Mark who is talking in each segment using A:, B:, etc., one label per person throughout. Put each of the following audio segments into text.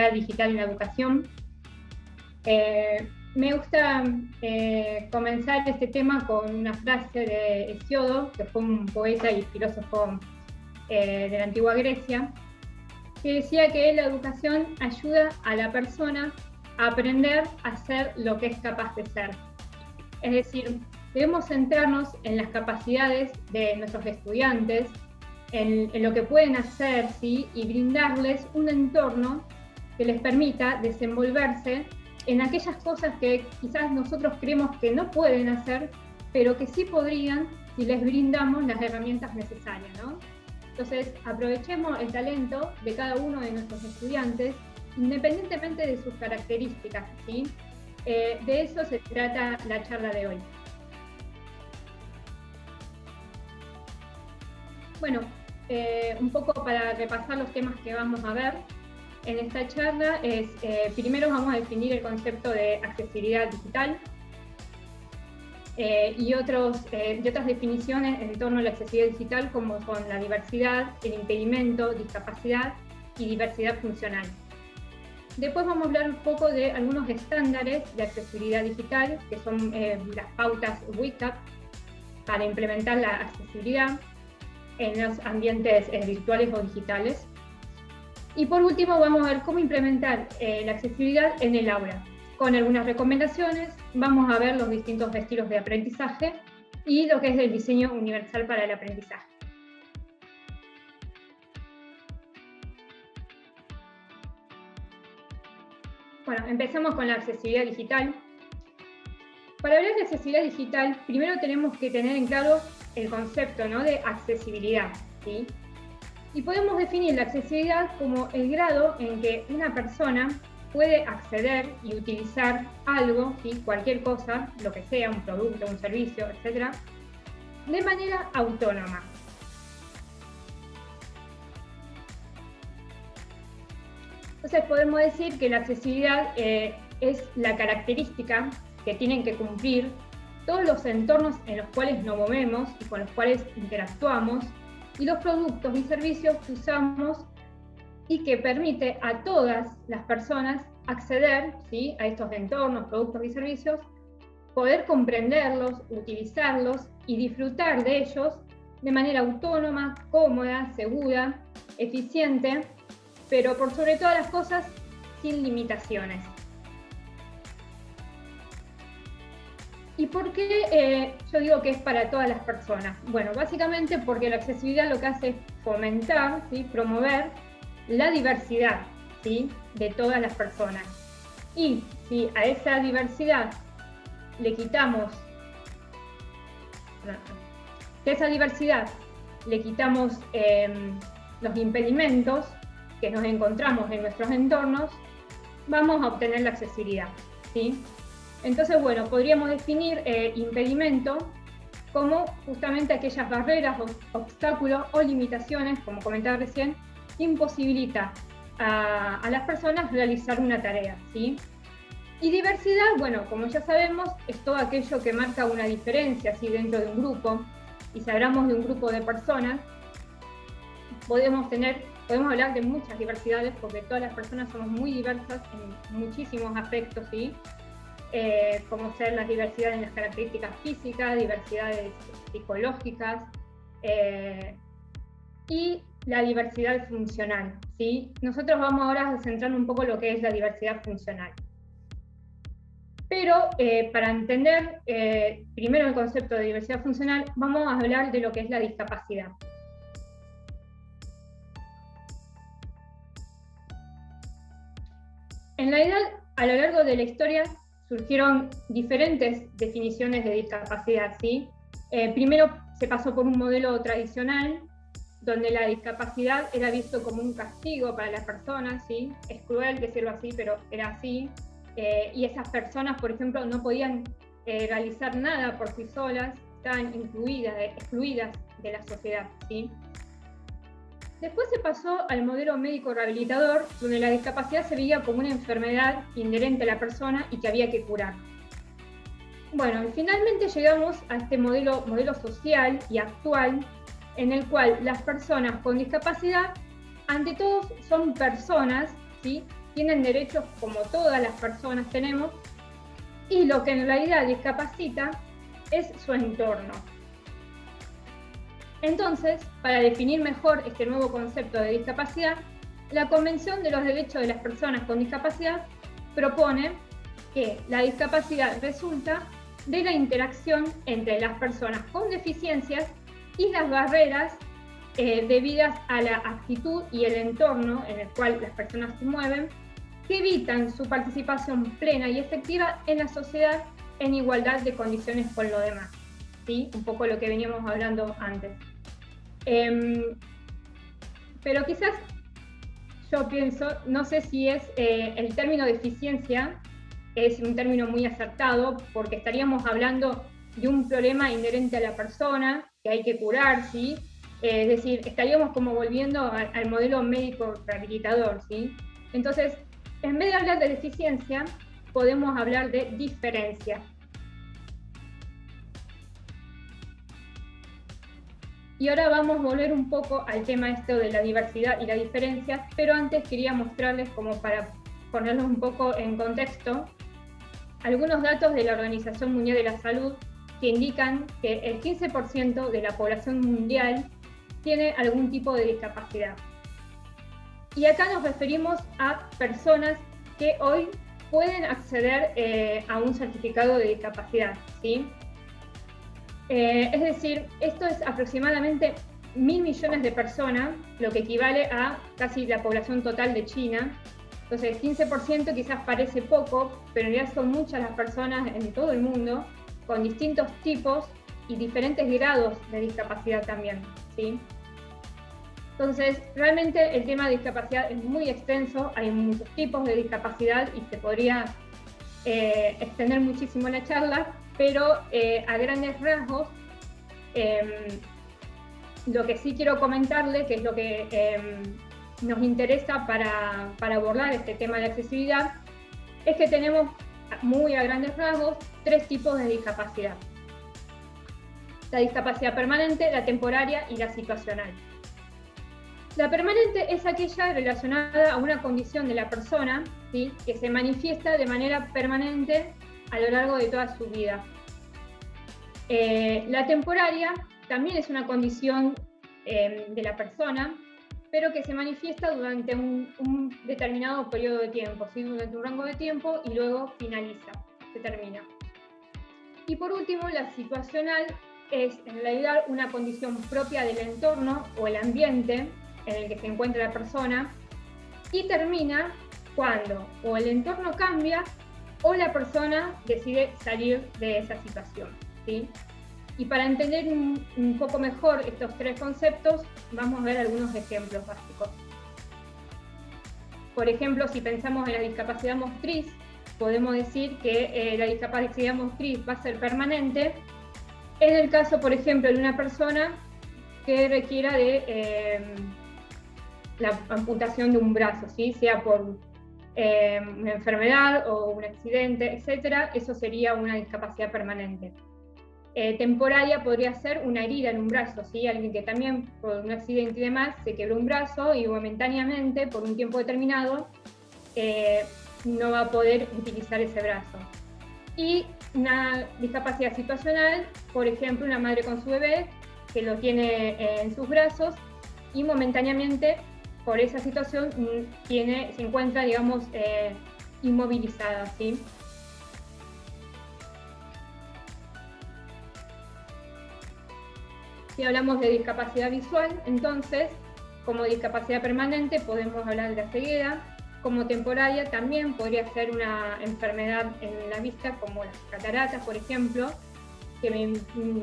A: accesibilidad digital en la educación. Me gusta comenzar este tema con una frase de Hesíodo, que fue un poeta y filósofo de la antigua Grecia, que decía que la educación ayuda a la persona a aprender a ser lo que es capaz de ser. Es decir, debemos centrarnos en las capacidades de nuestros estudiantes, en lo que pueden hacer, ¿sí? Y brindarles un entorno que les permita desenvolverse en aquellas cosas que quizás nosotros creemos que no pueden hacer, pero que sí podrían si les brindamos las herramientas necesarias, ¿no? Entonces, aprovechemos el talento de cada uno de nuestros estudiantes, independientemente de sus características, ¿sí? De eso se trata la charla de hoy. Bueno, un poco para repasar los temas que vamos a ver en esta charla es, primero vamos a definir el concepto de accesibilidad digital y otras definiciones en torno a la accesibilidad digital, como son la diversidad, el impedimento, discapacidad y diversidad funcional. Después vamos a hablar un poco de algunos estándares de accesibilidad digital, que son las pautas WCAG para implementar la accesibilidad en los ambientes virtuales o digitales. Y por último vamos a ver cómo implementar la accesibilidad en el aula. Con algunas recomendaciones vamos a ver los distintos estilos de aprendizaje y lo que es el diseño universal para el aprendizaje. Bueno, empecemos con la accesibilidad digital. Para hablar de accesibilidad digital, primero tenemos que tener en claro el concepto, ¿no?, de accesibilidad, ¿sí? Y podemos definir la accesibilidad como el grado en que una persona puede acceder y utilizar algo, ¿sí?, cualquier cosa, lo que sea, un producto, un servicio, etc., de manera autónoma. Entonces podemos decir que la accesibilidad es la característica que tienen que cumplir todos los entornos en los cuales nos movemos y con los cuales interactuamos, y los productos y servicios que usamos y que permite a todas las personas acceder, ¿sí?, a estos entornos, productos y servicios, poder comprenderlos, utilizarlos y disfrutar de ellos de manera autónoma, cómoda, segura, eficiente, pero por sobre todas las cosas, sin limitaciones. ¿Y por qué yo digo que es para todas las personas? Bueno, básicamente porque la accesibilidad lo que hace es fomentar, ¿sí?, promover la diversidad, ¿sí?, de todas las personas. Y si a esa diversidad le quitamos, los impedimentos que nos encontramos en nuestros entornos, vamos a obtener la accesibilidad, ¿sí? Entonces, bueno, podríamos definir impedimento como justamente aquellas barreras, obstáculos o limitaciones, como comentaba recién, que imposibilita a las personas realizar una tarea, ¿sí? Y diversidad, bueno, como ya sabemos, es todo aquello que marca una diferencia, ¿sí?, dentro de un grupo. Y si hablamos de un grupo de personas, podemos hablar de muchas diversidades, porque todas las personas somos muy diversas en muchísimos aspectos, ¿sí? Como ser las diversidades en las características físicas, diversidades psicológicas y la diversidad funcional, ¿sí? Nosotros vamos ahora a centrar un poco lo que es la diversidad funcional. Pero para entender primero el concepto de diversidad funcional, vamos a hablar de lo que es la discapacidad. En realidad, a lo largo de la historia surgieron diferentes definiciones de discapacidad, ¿sí? Primero se pasó por un modelo tradicional, donde la discapacidad era visto como un castigo para las personas, ¿sí? Es cruel decirlo así, pero era así. Y esas personas, por ejemplo, no podían realizar nada por sí solas, estaban excluidas de la sociedad, ¿sí? Después se pasó al modelo médico rehabilitador, donde la discapacidad se veía como una enfermedad inherente a la persona y que había que curar. Bueno, y finalmente llegamos a este modelo social y actual, en el cual las personas con discapacidad, ante todo, son personas, ¿sí?, tienen derechos como todas las personas tenemos, y lo que en realidad discapacita es su entorno. Entonces, para definir mejor este nuevo concepto de discapacidad, la Convención de los Derechos de las Personas con Discapacidad propone que la discapacidad resulta de la interacción entre las personas con deficiencias y las barreras debidas a la actitud y el entorno en el cual las personas se mueven, que evitan su participación plena y efectiva en la sociedad en igualdad de condiciones con lo demás. ¿Sí? Un poco lo que veníamos hablando antes. Pero quizás yo pienso, no sé si es el término deficiencia es un término muy acertado, porque estaríamos hablando de un problema inherente a la persona que hay que curar, ¿sí? Es decir, estaríamos como volviendo al modelo médico rehabilitador, ¿sí? Entonces, en vez de hablar de deficiencia, podemos hablar de diferencia. Y ahora vamos a volver un poco al tema esto de la diversidad y la diferencia, pero antes quería mostrarles, como para ponerlos un poco en contexto, algunos datos de la Organización Mundial de la Salud que indican que el 15% de la población mundial tiene algún tipo de discapacidad. Y acá nos referimos a personas que hoy pueden acceder a un certificado de discapacidad, ¿sí? Es decir, esto es aproximadamente 1.000 millones de personas, lo que equivale a casi la población total de China. Entonces, 15% quizás parece poco, pero en realidad son muchas las personas en todo el mundo con distintos tipos y diferentes grados de discapacidad también, ¿sí? Entonces, realmente el tema de discapacidad es muy extenso, hay muchos tipos de discapacidad y se podría extender muchísimo la charla, pero a grandes rasgos, lo que sí quiero comentarle, que es lo que nos interesa para abordar este tema de accesibilidad, es que tenemos muy a grandes rasgos 3 tipos de discapacidad: la discapacidad permanente, la temporaria y la situacional. La permanente es aquella relacionada a una condición de la persona, ¿sí?, que se manifiesta de manera permanente a lo largo de toda su vida. La temporaria también es una condición de la persona, pero que se manifiesta durante un determinado periodo de tiempo, ¿sí?, durante un rango de tiempo, y luego finaliza, se termina. Y por último, la situacional es en realidad una condición propia del entorno o el ambiente en el que se encuentra la persona, y termina cuando o el entorno cambia o la persona decide salir de esa situación, ¿sí? Y para entender un poco mejor estos 3 conceptos, vamos a ver algunos ejemplos básicos. Por ejemplo, si pensamos en la discapacidad motriz, podemos decir que la discapacidad motriz va a ser permanente en el caso, por ejemplo, de una persona que requiera de la amputación de un brazo, ¿sí?, sea por una enfermedad o un accidente, etc. Eso sería una discapacidad permanente. Temporaria podría ser una herida en un brazo, ¿sí?, alguien que también por un accidente y demás se quebró un brazo y momentáneamente, por un tiempo determinado, no va a poder utilizar ese brazo. Y una discapacidad situacional, por ejemplo, una madre con su bebé que lo tiene en sus brazos y momentáneamente por esa situación se encuentra, digamos, inmovilizada, ¿sí? Si hablamos de discapacidad visual, entonces, como discapacidad permanente podemos hablar de la ceguera. Como temporaria también podría ser una enfermedad en la vista, como las cataratas, por ejemplo, que me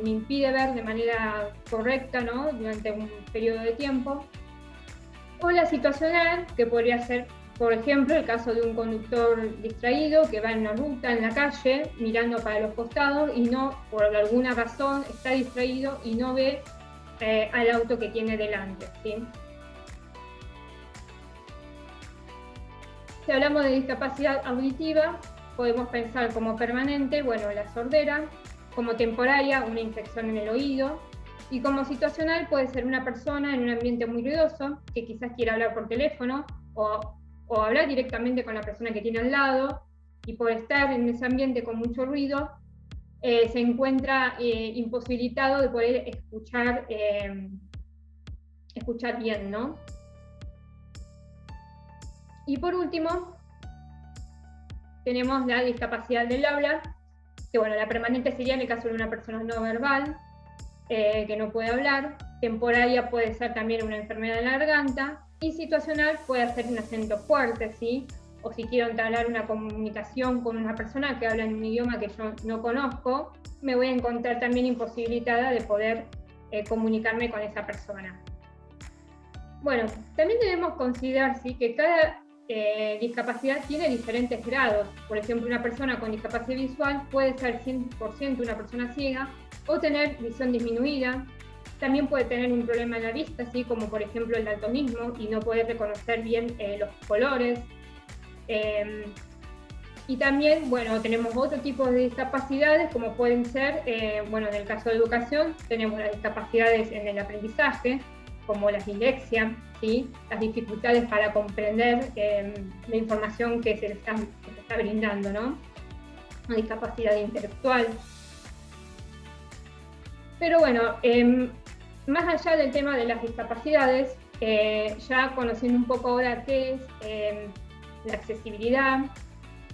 A: impide ver de manera correcta, ¿no?, durante un periodo de tiempo. O la situacional, que podría ser, por ejemplo, el caso de un conductor distraído que va en una ruta, en la calle, mirando para los costados y no, por alguna razón, está distraído y no ve al auto que tiene delante, ¿sí? Si hablamos de discapacidad auditiva, podemos pensar como permanente, bueno, la sordera; como temporaria, una infección en el oído; y como situacional puede ser una persona en un ambiente muy ruidoso, que quizás quiera hablar por teléfono, o o hablar directamente con la persona que tiene al lado, y por estar en ese ambiente con mucho ruido, se encuentra imposibilitado de poder escuchar bien, ¿no? Y por último, tenemos la discapacidad del habla, que bueno, la permanente sería en el caso de una persona no verbal, que no puede hablar. Temporaria puede ser también una enfermedad de la garganta, y situacional puede ser un acento fuerte, ¿sí? O si quiero entablar una comunicación con una persona que habla en un idioma que yo no conozco, me voy a encontrar también imposibilitada de poder comunicarme con esa persona. Bueno, también debemos considerar, ¿sí?, que cada discapacidad tiene diferentes grados. Por ejemplo, una persona con discapacidad visual puede ser 100% una persona ciega o tener visión disminuida. También puede tener un problema en la vista, ¿sí?, como por ejemplo el daltonismo, y no poder reconocer bien los colores. Y también, bueno, tenemos otro tipo de discapacidades, como pueden ser, bueno, en el caso de educación, tenemos las discapacidades en el aprendizaje, como la dislexia, ¿sí?, las dificultades para comprender la información que se les está brindando, ¿no? Una discapacidad intelectual. Pero bueno, más allá del tema de las discapacidades, ya conociendo un poco ahora qué es la accesibilidad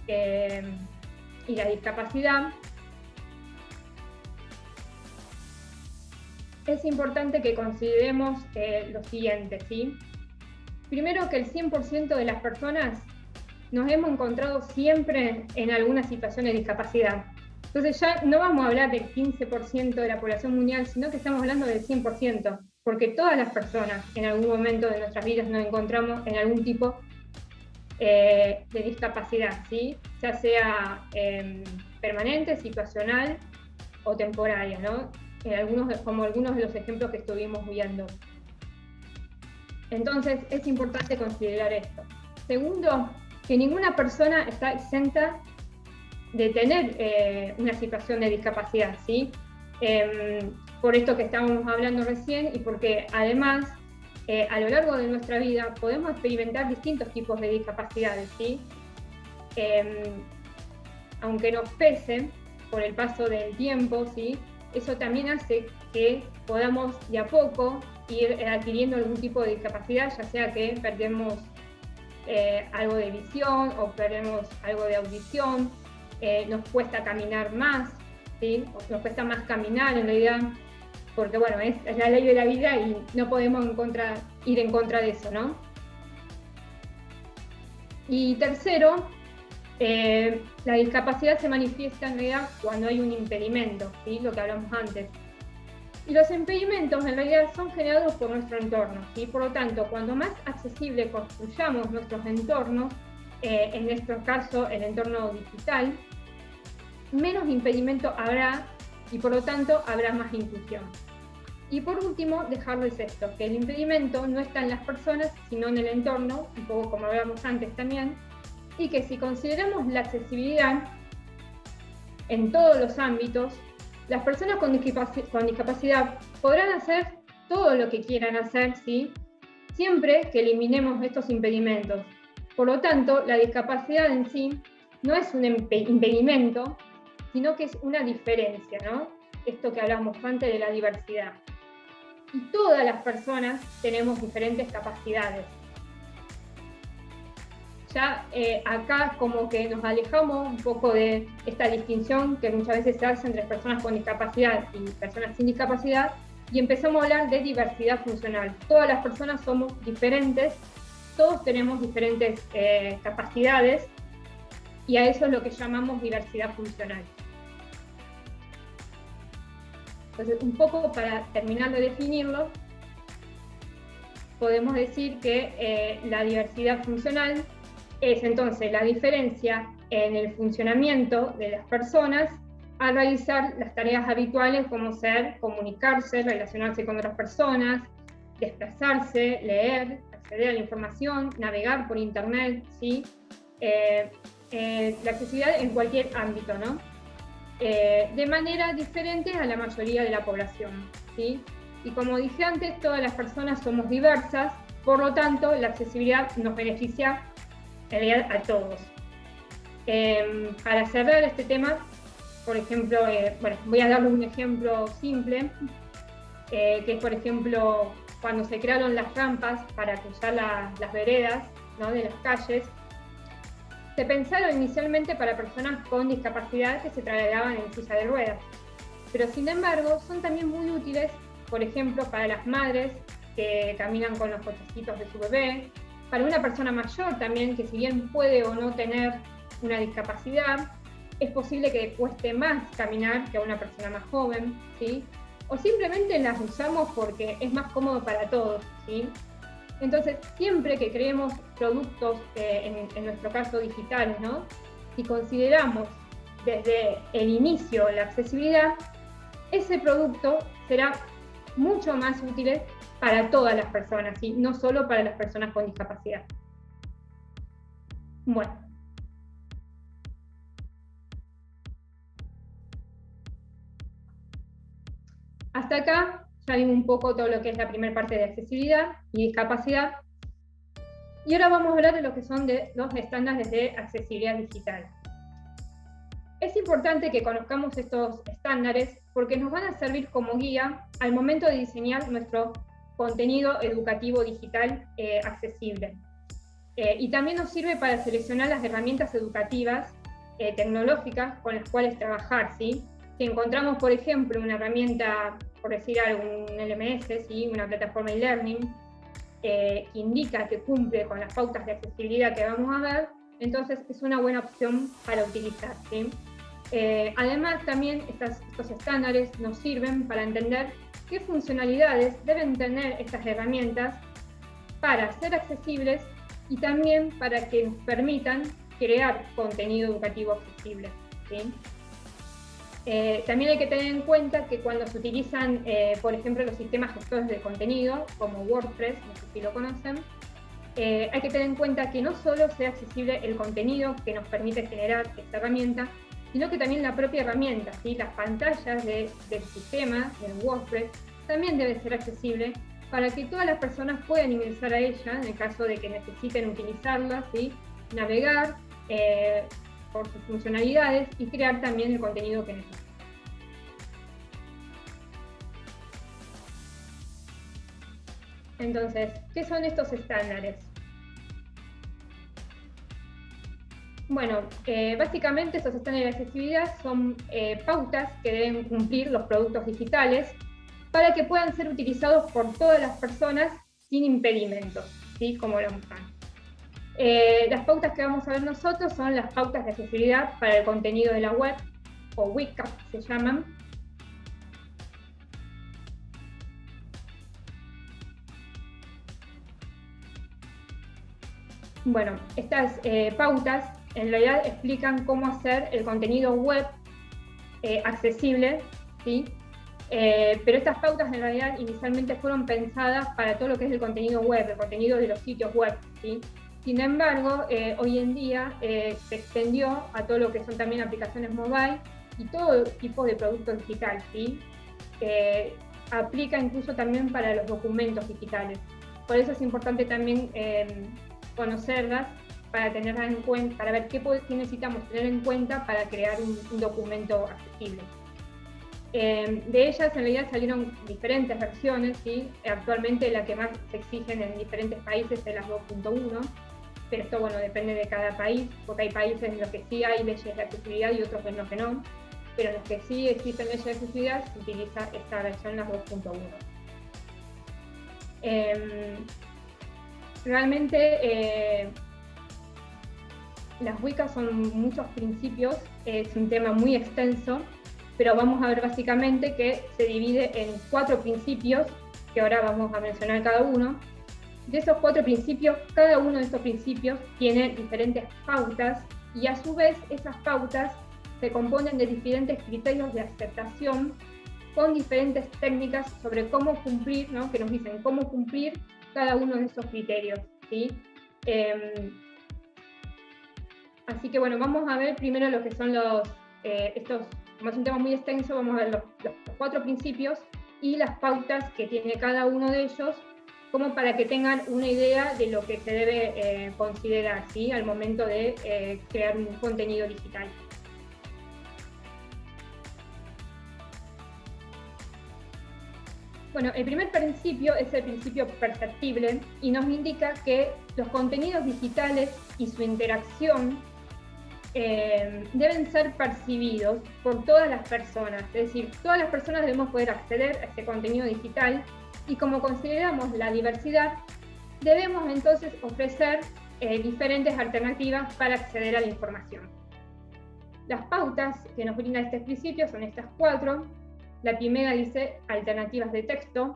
A: y la discapacidad, es importante que consideremos lo siguiente, ¿sí? Primero, que el 100% de las personas nos hemos encontrado siempre en alguna situación de discapacidad. Entonces ya no vamos a hablar del 15% de la población mundial, sino que estamos hablando del 100%, porque todas las personas en algún momento de nuestras vidas nos encontramos en algún tipo de discapacidad, ¿sí? Ya sea permanente, situacional o temporaria, ¿no? Como algunos de los ejemplos que estuvimos viendo. Entonces es importante considerar esto. Segundo, que ninguna persona está exenta de tener una situación de discapacidad, ¿sí? Por esto que estábamos hablando recién, y porque además a lo largo de nuestra vida podemos experimentar distintos tipos de discapacidades, ¿sí? Aunque nos pese por el paso del tiempo, ¿sí?, eso también hace que podamos de a poco ir adquiriendo algún tipo de discapacidad, ya sea que perdemos algo de visión o perdemos algo de audición, nos cuesta caminar más, ¿sí?, nos cuesta más caminar en realidad, porque bueno, es la ley de la vida y no podemos ir en contra de eso, ¿no? Y tercero, la discapacidad se manifiesta en realidad cuando hay un impedimento, ¿sí?, lo que hablamos antes. Y los impedimentos en realidad son generados por nuestro entorno, ¿sí? Por lo tanto, cuando más accesible construyamos nuestros entornos, en nuestro caso el entorno digital, menos impedimento habrá y por lo tanto habrá más inclusión. Y por último, dejarles esto, que el impedimento no está en las personas, sino en el entorno, un poco como hablábamos antes también, y que si consideramos la accesibilidad en todos los ámbitos, las personas con discapacidad podrán hacer todo lo que quieran hacer, ¿sí?, siempre que eliminemos estos impedimentos. Por lo tanto, la discapacidad en sí no es un impedimento, sino que es una diferencia, ¿no? Esto que hablamos antes de la diversidad. Y todas las personas tenemos diferentes capacidades. Ya acá como que nos alejamos un poco de esta distinción que muchas veces se hace entre personas con discapacidad y personas sin discapacidad, y empezamos a hablar de diversidad funcional. Todas las personas somos diferentes, todos tenemos diferentes capacidades, y a eso es lo que llamamos diversidad funcional. Entonces, un poco para terminar de definirlo, podemos decir que la diversidad funcional es entonces la diferencia en el funcionamiento de las personas al realizar las tareas habituales, como ser comunicarse, relacionarse con otras personas, desplazarse, leer, acceder a la información, navegar por internet, ¿sí? La accesibilidad en cualquier ámbito, ¿no? De manera diferente a la mayoría de la población, ¿sí? Y como dije antes, todas las personas somos diversas, por lo tanto, la accesibilidad nos beneficia en realidad a todos. Para cerrar este tema, por ejemplo, bueno, voy a darles un ejemplo simple, que es, por ejemplo, cuando se crearon las rampas para cruzar las veredas, ¿no?, de las calles, se pensaron inicialmente para personas con discapacidad que se trasladaban en silla de ruedas, pero sin embargo son también muy útiles, por ejemplo, para las madres que caminan con los cochecitos de su bebé, para una persona mayor también, que si bien puede o no tener una discapacidad, es posible que le cueste más caminar que a una persona más joven, ¿sí? O simplemente las usamos porque es más cómodo para todos, ¿sí? Entonces, siempre que creemos productos, en nuestro caso digitales, ¿no?, si consideramos desde el inicio la accesibilidad, ese producto será mucho más útil para todas las personas, ¿sí?, no solo para las personas con discapacidad. Bueno. Hasta acá ya vimos un poco todo lo que es la primera parte de accesibilidad y discapacidad. Y ahora vamos a hablar de lo que son los estándares de accesibilidad digital. Es importante que conozcamos estos estándares porque nos van a servir como guía al momento de diseñar nuestro contenido educativo digital accesible. Y también nos sirve para seleccionar las herramientas educativas tecnológicas con las cuales trabajar, ¿sí? Si encontramos, por ejemplo, una herramienta, por decir algo, un LMS, ¿sí?, una plataforma e-learning, que indica que cumple con las pautas de accesibilidad que vamos a ver, entonces es una buena opción para utilizar, ¿sí? Además, también estos estándares nos sirven para entender qué funcionalidades deben tener estas herramientas para ser accesibles y también para que nos permitan crear contenido educativo accesible, ¿sí? También hay que tener en cuenta que cuando se utilizan, por ejemplo, los sistemas gestores de contenido, como WordPress, no sé si lo conocen, hay que tener en cuenta que no solo sea accesible el contenido que nos permite generar esta herramienta, sino que también la propia herramienta, ¿sí? Las pantallas del sistema, del WordPress, también debe ser accesible para que todas las personas puedan ingresar a ella en el caso de que necesiten utilizarla, ¿sí?, navegar por sus funcionalidades y crear también el contenido que necesitan. Entonces, ¿qué son estos estándares? Bueno, básicamente estos estándares de accesibilidad son pautas que deben cumplir los productos digitales para que puedan ser utilizados por todas las personas sin impedimentos, ¿sí?, como lo mostramos. Las pautas que vamos a ver nosotros son las pautas de accesibilidad para el contenido de la web, o WCAG se llaman. Bueno, estas pautas en realidad explican cómo hacer el contenido web accesible, ¿sí? Pero estas pautas en realidad inicialmente fueron pensadas para todo lo que es el contenido web, el contenido de los sitios web, ¿sí? Sin embargo, hoy en día se extendió a todo lo que son también aplicaciones mobile y todo tipo de productos digitales, ¿sí? Aplica incluso también para los documentos digitales. Por eso es importante también conocerlas para tenerlas en cuenta, para ver qué necesitamos tener en cuenta para crear un documento accesible. De ellas en realidad salieron diferentes versiones, ¿sí? Actualmente la que más se exigen en diferentes países es la 2.1, pero esto, bueno, depende de cada país, porque hay países en los que sí hay leyes de accesibilidad y otros en los que no, pero en los que sí existen leyes de accesibilidad se utiliza esta versión, la 2.1. Realmente las WCAG son muchos principios, es un tema muy extenso, pero vamos a ver básicamente que se divide en 4 principios, que ahora vamos a mencionar cada uno. De esos 4 principios, cada uno de estos principios tiene diferentes pautas y a su vez esas pautas se componen de diferentes criterios de aceptación con diferentes técnicas sobre cómo cumplir, ¿no?, que nos dicen cómo cumplir cada uno de esos criterios, ¿sí? Así que bueno, vamos a ver primero lo que son estos, como es un tema muy extenso, vamos a ver los 4 principios y las pautas que tiene cada uno de ellos como para que tengan una idea de lo que se debe considerar, ¿sí?, al momento de crear un contenido digital. Bueno, el primer principio es el principio perceptible y nos indica que los contenidos digitales y su interacción deben ser percibidos por todas las personas. Es decir, todas las personas debemos poder acceder a ese contenido digital y como consideramos la diversidad, debemos entonces ofrecer diferentes alternativas para acceder a la información. Las pautas que nos brinda este principio son estas 4. La primera dice alternativas de texto.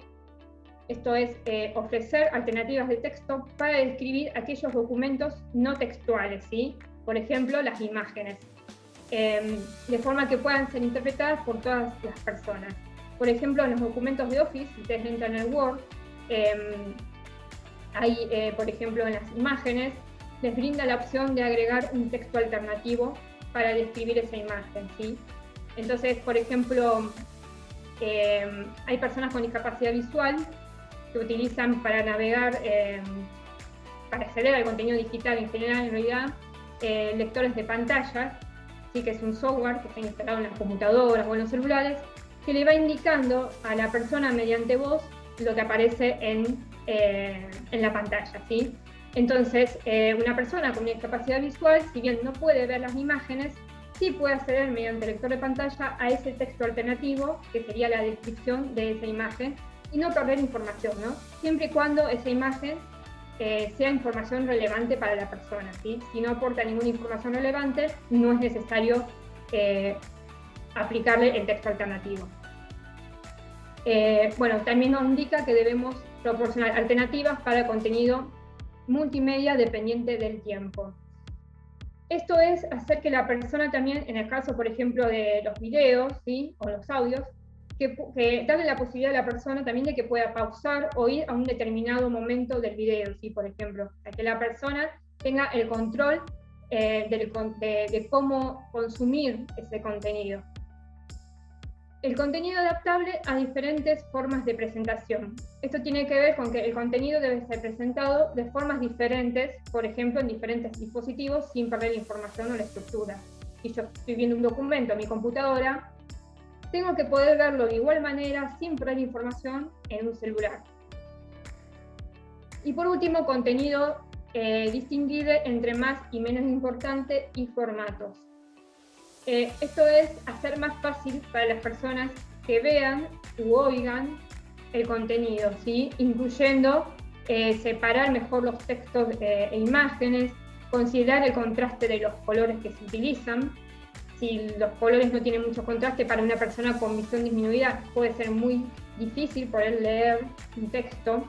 A: Esto es ofrecer alternativas de texto para describir aquellos documentos no textuales, ¿sí? Por ejemplo, las imágenes, de forma que puedan ser interpretadas por todas las personas. Por ejemplo, en los documentos de Office, si ustedes entran en el Word, hay, por ejemplo, en las imágenes, les brinda la opción de agregar un texto alternativo para describir esa imagen, ¿sí? Entonces, por ejemplo, hay personas con discapacidad visual que utilizan para navegar, para acceder al contenido digital en general, en realidad, lectores de pantallas, ¿sí?, que es un software que está instalado en las computadoras o en los celulares, que le va indicando a la persona mediante voz lo que aparece en la pantalla, ¿sí? Entonces, una persona con discapacidad visual, si bien no puede ver las imágenes, sí puede acceder mediante lector de pantalla a ese texto alternativo, que sería la descripción de esa imagen, y no perder información, ¿no? Siempre y cuando esa imagen sea información relevante para la persona, ¿sí? Si no aporta ninguna información relevante, no es necesario aplicarle el texto alternativo. Bueno, también nos indica que debemos proporcionar alternativas para contenido multimedia dependiente del tiempo. Esto es hacer que la persona también, en el caso, por ejemplo, de los videos, ¿sí?, o los audios, que darle la posibilidad a la persona también de que pueda pausar o ir a un determinado momento del video, ¿sí?, por ejemplo, que la persona tenga el control de cómo consumir ese contenido. El contenido adaptable a diferentes formas de presentación. Esto tiene que ver con que el contenido debe ser presentado de formas diferentes, por ejemplo, en diferentes dispositivos, sin perder la información o la estructura. Si yo estoy viendo un documento en mi computadora, tengo que poder verlo de igual manera, sin perder información, en un celular. Y por último, contenido distinguible entre más y menos importante y formatos. Esto es hacer más fácil para las personas que vean u oigan el contenido, ¿sí?, incluyendo separar mejor los textos e imágenes, considerar el contraste de los colores que se utilizan. Si los colores no tienen mucho contraste, para una persona con visión disminuida puede ser muy difícil poder leer un texto.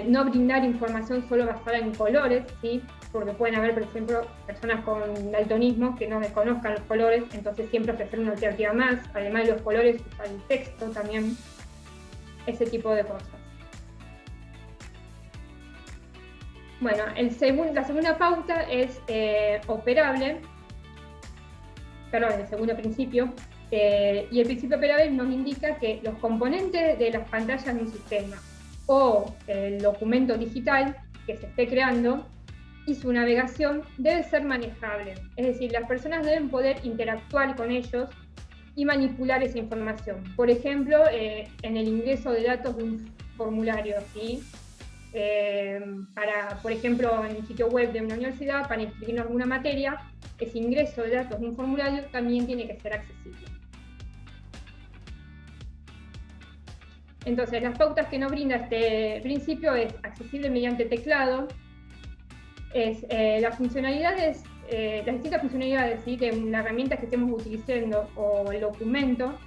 A: No brindar información solo basada en colores, ¿sí?, porque pueden haber, por ejemplo, personas con daltonismo que no desconozcan los colores, entonces siempre ofrecer una alternativa más, además de los colores, usar el texto también, ese tipo de cosas. Bueno, la segunda pauta es operable, perdón, el segundo principio, y el principio operable nos indica que los componentes de las pantallas de un sistema o el documento digital que se esté creando y su navegación debe ser manejable, es decir, las personas deben poder interactuar con ellos y manipular esa información. Por ejemplo, en el ingreso de datos de un formulario, ¿sí?, por ejemplo, en el sitio web de una universidad, para inscribir alguna materia, ese ingreso de datos de un formulario también tiene que ser accesible. Entonces, las pautas que nos brinda este principio es accesible mediante teclado, las distintas funcionalidades, ¿sí?, de la herramienta que estemos utilizando o el documento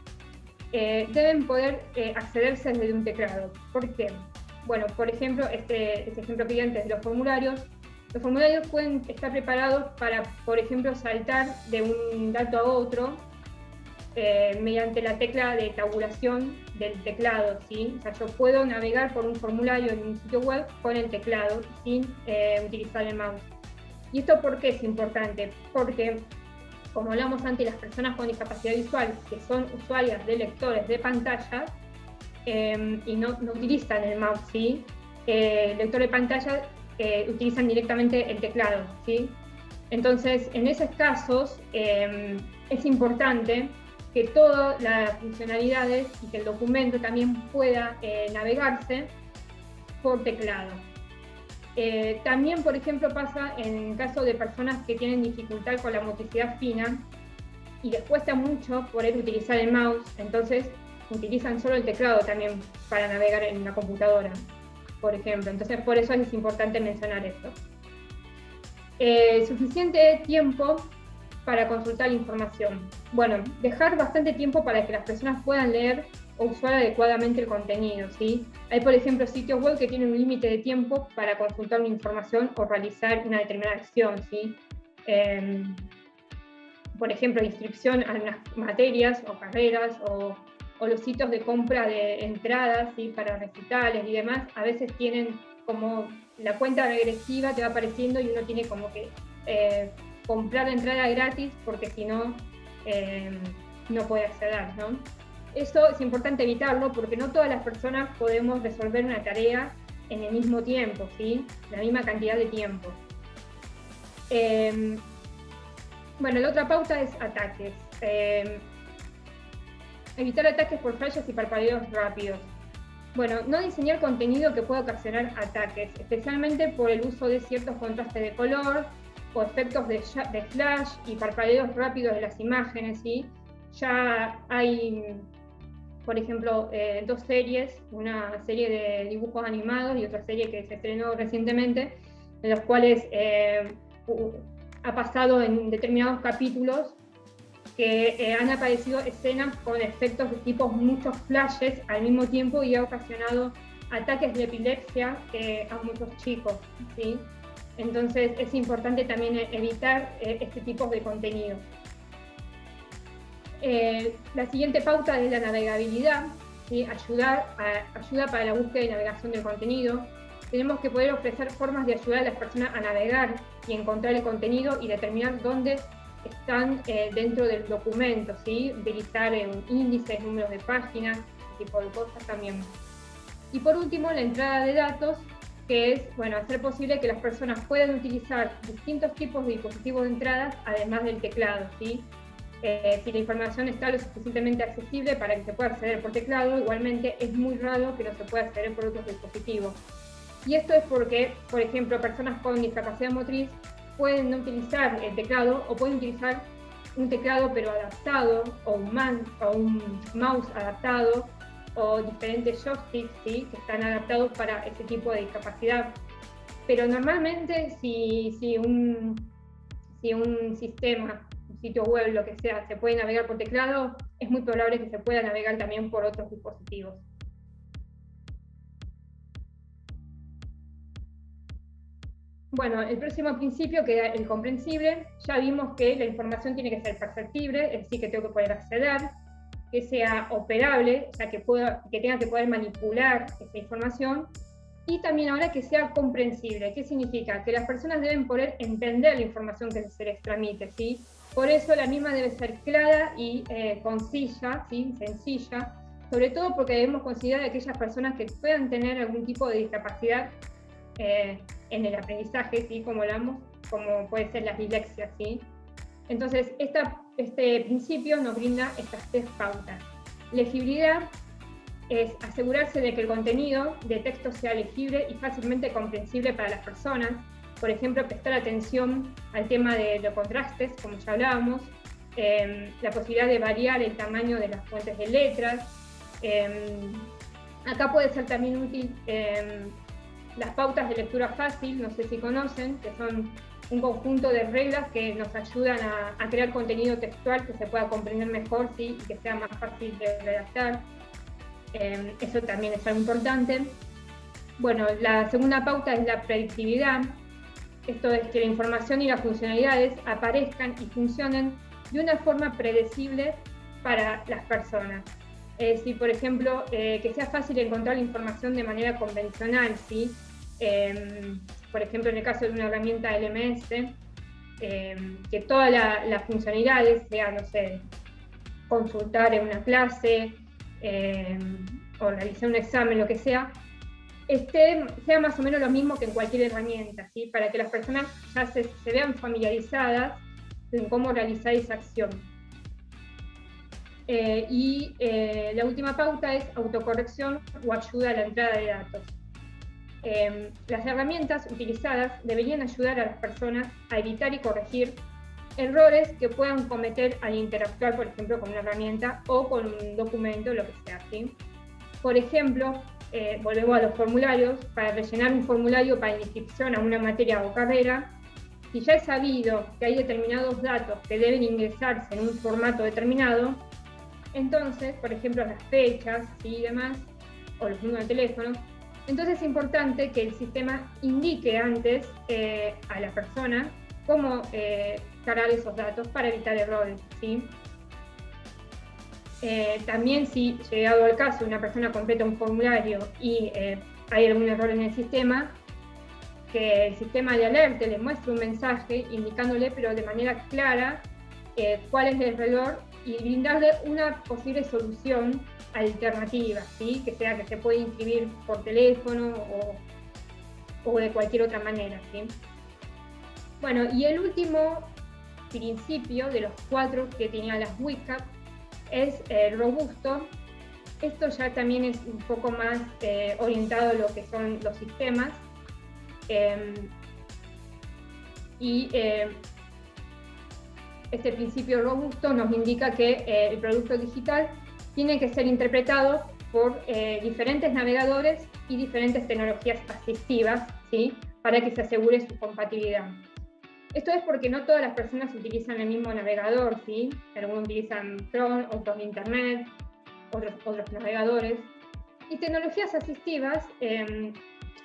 A: deben poder accederse desde un teclado. ¿Por qué? Bueno, por ejemplo, este ejemplo que di antes de los formularios pueden estar preparados para, por ejemplo, saltar de un dato a otro mediante la tecla de tabulación del teclado, ¿sí? O sea, yo puedo navegar por un formulario en un sitio web con el teclado sin utilizar el mouse. ¿Y esto por qué es importante? Porque, como hablamos antes, las personas con discapacidad visual que son usuarias de lectores de pantallas y no utilizan el mouse, ¿sí? El lector de pantalla utilizan directamente el teclado, ¿sí? Entonces, en esos casos, es importante que todas las funcionalidades y que el documento también pueda navegarse por teclado. También, por ejemplo, pasa en caso de personas que tienen dificultad con la motricidad fina y les cuesta mucho poder utilizar el mouse, entonces utilizan solo el teclado también para navegar en la computadora, por ejemplo. Entonces, por eso es importante mencionar esto. Suficiente tiempo para consultar la información. Bueno, dejar bastante tiempo para que las personas puedan leer o usar adecuadamente el contenido, ¿sí? Hay, por ejemplo, sitios web que tienen un límite de tiempo para consultar una información o realizar una determinada acción, ¿sí? Por ejemplo, inscripción a unas materias o carreras o los sitios de compra de entradas, ¿sí? Para recitales y demás, a veces tienen como la cuenta regresiva te va apareciendo y uno tiene como que comprar la entrada gratis porque si no, no puede acceder, ¿no? Eso es importante evitarlo porque no todas las personas podemos resolver una tarea en el mismo tiempo, ¿sí? La misma cantidad de tiempo. Bueno, la otra pauta es ataques. Evitar ataques por flashes y parpadeos rápidos. Bueno, no diseñar contenido que pueda ocasionar ataques, especialmente por el uso de ciertos contrastes de color o efectos de flash y parpadeos rápidos de las imágenes, ¿sí? Ya hay, por ejemplo, dos series, una serie de dibujos animados y otra serie que se estrenó recientemente, en los cuales ha pasado en determinados capítulos que han aparecido escenas con efectos de tipo muchos flashes al mismo tiempo y ha ocasionado ataques de epilepsia a muchos chicos, ¿sí? Entonces es importante también evitar este tipo de contenido. La siguiente pauta es la navegabilidad, ¿sí? Ayuda para la búsqueda y navegación del contenido. Tenemos que poder ofrecer formas de ayudar a las personas a navegar y encontrar el contenido y determinar dónde están dentro del documento, ¿sí? Utilizar índices, números de páginas, ese tipo de cosas también. Y por último, la entrada de datos, que es, bueno, hacer posible que las personas puedan utilizar distintos tipos de dispositivos de entrada, además del teclado, ¿sí? Si la información está lo suficientemente accesible para que se pueda acceder por teclado, igualmente es muy raro que no se pueda acceder por otros dispositivos. Y esto es porque, por ejemplo, personas con discapacidad motriz pueden no utilizar el teclado o pueden utilizar un teclado pero adaptado o un mouse adaptado o diferentes joysticks, ¿sí? Que están adaptados para ese tipo de discapacidad. Pero normalmente si un sistema, un sitio web, lo que sea, se puede navegar por teclado, es muy probable que se pueda navegar también por otros dispositivos. Bueno, el próximo principio queda el comprensible. Ya vimos que la información tiene que ser perceptible, es decir, que tengo que poder acceder, que sea operable, o sea, que tenga que poder manipular esa información, y también ahora que sea comprensible. ¿Qué significa? Que las personas deben poder entender la información que se les transmite, ¿sí? Por eso la misma debe ser clara y concisa, ¿sí? Sencilla, sobre todo porque debemos considerar a aquellas personas que puedan tener algún tipo de discapacidad en el aprendizaje, ¿sí? Como hablamos, como puede ser las dislexias, ¿sí? Entonces, este principio nos brinda estas tres pautas. Legibilidad es asegurarse de que el contenido de texto sea legible y fácilmente comprensible para las personas. Por ejemplo, prestar atención al tema de los contrastes, como ya hablábamos, la posibilidad de variar el tamaño de las fuentes de letras. Acá puede ser también útil las pautas de lectura fácil, no sé si conocen, que son un conjunto de reglas que nos ayudan a crear contenido textual que se pueda comprender mejor, ¿sí? Y que sea más fácil de redactar. Eso también es algo importante. Bueno, la segunda pauta es la predictividad. Esto es que la información y las funcionalidades aparezcan y funcionen de una forma predecible para las personas. Si, por ejemplo, que sea fácil encontrar la información de manera convencional, ¿sí? Por ejemplo, en el caso de una herramienta LMS, que todas las funcionalidades sean, no sé, consultar en una clase, o realizar un examen, lo que sea, sea más o menos lo mismo que en cualquier herramienta, ¿sí? Para que las personas ya se vean familiarizadas en cómo realizar esa acción. La última pauta es autocorrección o ayuda a la entrada de datos. Las herramientas utilizadas deberían ayudar a las personas a evitar y corregir errores que puedan cometer al interactuar, por ejemplo, con una herramienta o con un documento, lo que sea, ¿sí? Por ejemplo, volvemos a los formularios. Para rellenar un formulario para inscripción a una materia o carrera, si ya es sabido que hay determinados datos que deben ingresarse en un formato determinado, entonces, por ejemplo, las fechas y demás, o los números de teléfono, entonces es importante que el sistema indique antes a la persona cómo cargar esos datos para evitar errores, ¿sí? También, si llegado al caso una persona completa un formulario y hay algún error en el sistema, que el sistema le alerte, le muestre un mensaje indicándole, pero de manera clara, cuál es el error y brindarle una posible solución alternativa, ¿sí? Que sea que se puede inscribir por teléfono o de cualquier otra manera, ¿sí? Bueno, y el último principio de los 4 que tenían las WCAG es robusto. Esto ya también es un poco más orientado a lo que son los sistemas. Este principio robusto nos indica que el producto digital tiene que ser interpretado por diferentes navegadores y diferentes tecnologías asistivas, ¿sí? Para que se asegure su compatibilidad. Esto es porque no todas las personas utilizan el mismo navegador, ¿sí? Algunos utilizan Chrome, otros Internet, otros navegadores. Y tecnologías asistivas,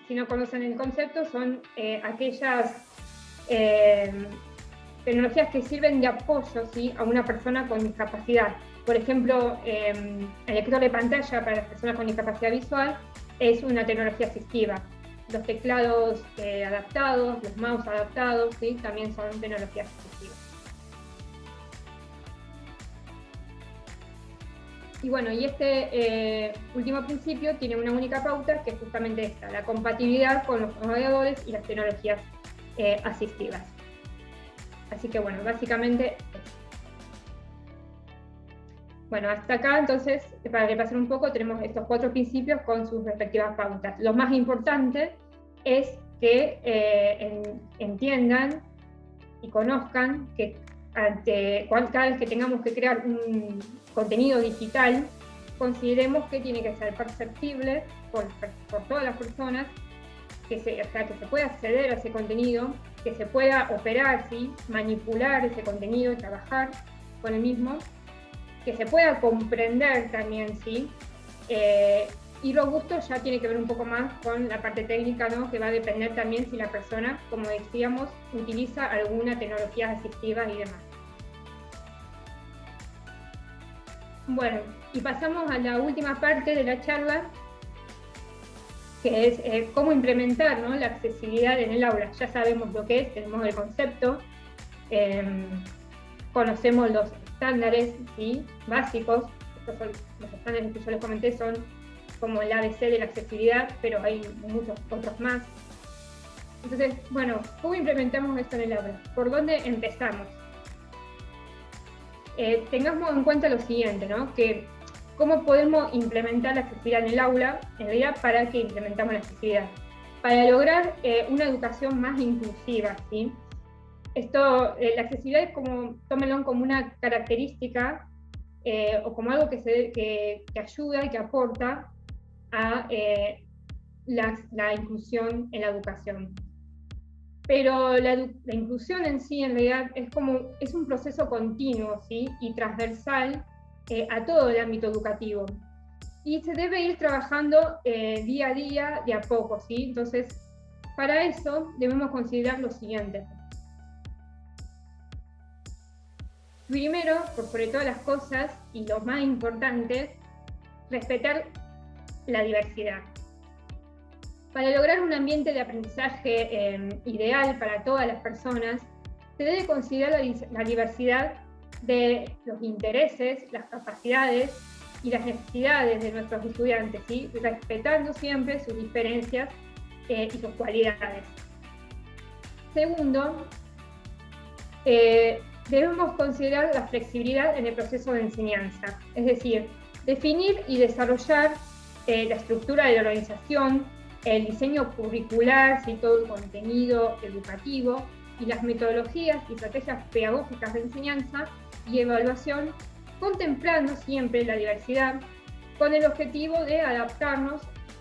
A: si no conocen el concepto, son aquellas tecnologías que sirven de apoyo, ¿sí? A una persona con discapacidad. Por ejemplo, el lector de pantalla para las personas con discapacidad visual es una tecnología asistiva. Los teclados adaptados, los mouse adaptados, ¿sí? También son tecnologías asistivas. Y bueno, y este último principio tiene una única pauta, que es justamente esta, la compatibilidad con los navegadores y las tecnologías asistivas. Así que bueno, básicamente bueno, hasta acá entonces, para repasar un poco, tenemos estos 4 principios con sus respectivas pautas. Lo más importante es que entiendan y conozcan que cada vez que tengamos que crear un contenido digital, consideremos que tiene que ser perceptible por todas las personas, que se pueda acceder a ese contenido, que se pueda operar, ¿sí? Manipular ese contenido, trabajar con el mismo, que se pueda comprender también, ¿sí? Y robusto ya tiene que ver un poco más con la parte técnica, ¿no? Que va a depender también si la persona, como decíamos, utiliza alguna tecnología asistiva y demás. Bueno, y pasamos a la última parte de la charla, que es cómo implementar, ¿no? La accesibilidad en el aula. Ya sabemos lo que es, tenemos el concepto, conocemos los estándares, ¿sí? Básicos. Estos son los estándares que yo les comenté, son como el ABC de la accesibilidad, pero hay muchos otros más. Entonces, bueno, ¿cómo implementamos esto en el aula? ¿Por dónde empezamos? Tengamos en cuenta lo siguiente, ¿no? Que cómo podemos implementar la accesibilidad en el aula, en realidad, ¿para qué implementamos la accesibilidad? Para lograr una educación más inclusiva, ¿sí? Esto, la accesibilidad es como, tómenlo como una característica o como algo que ayuda y que aporta a la inclusión en la educación. Pero la inclusión en sí, en realidad, es un proceso continuo, ¿sí? Y transversal a todo el ámbito educativo. Y se debe ir trabajando día a día, de a poco, ¿sí? Entonces, para eso debemos considerar lo siguiente. Primero, por sobre todas las cosas, y lo más importante, respetar la diversidad. Para lograr un ambiente de aprendizaje ideal para todas las personas, se debe considerar la diversidad de los intereses, las capacidades y las necesidades de nuestros estudiantes, ¿sí? Respetando siempre sus diferencias y sus cualidades. Segundo, debemos considerar la flexibilidad en el proceso de enseñanza, es decir, definir y desarrollar la estructura de la organización, el diseño curricular, ¿sí? Todo el contenido educativo y las metodologías y estrategias pedagógicas de enseñanza y evaluación, contemplando siempre la diversidad con el objetivo de adaptarnos,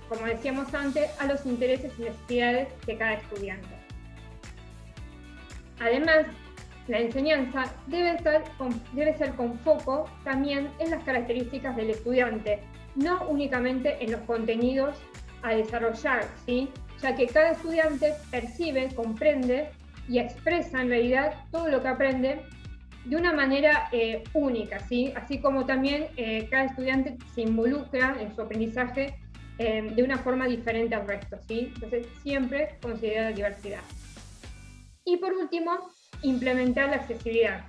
A: como decíamos antes, a los intereses y necesidades de cada estudiante. Además, la enseñanza debe ser con foco también en las características del estudiante, no únicamente en los contenidos a desarrollar, ¿sí? Ya que cada estudiante percibe, comprende y expresa en realidad todo lo que aprende de una manera única, ¿sí? Así como también cada estudiante se involucra en su aprendizaje de una forma diferente al resto, ¿sí? Entonces siempre considerar la diversidad. Y por último, implementar la accesibilidad.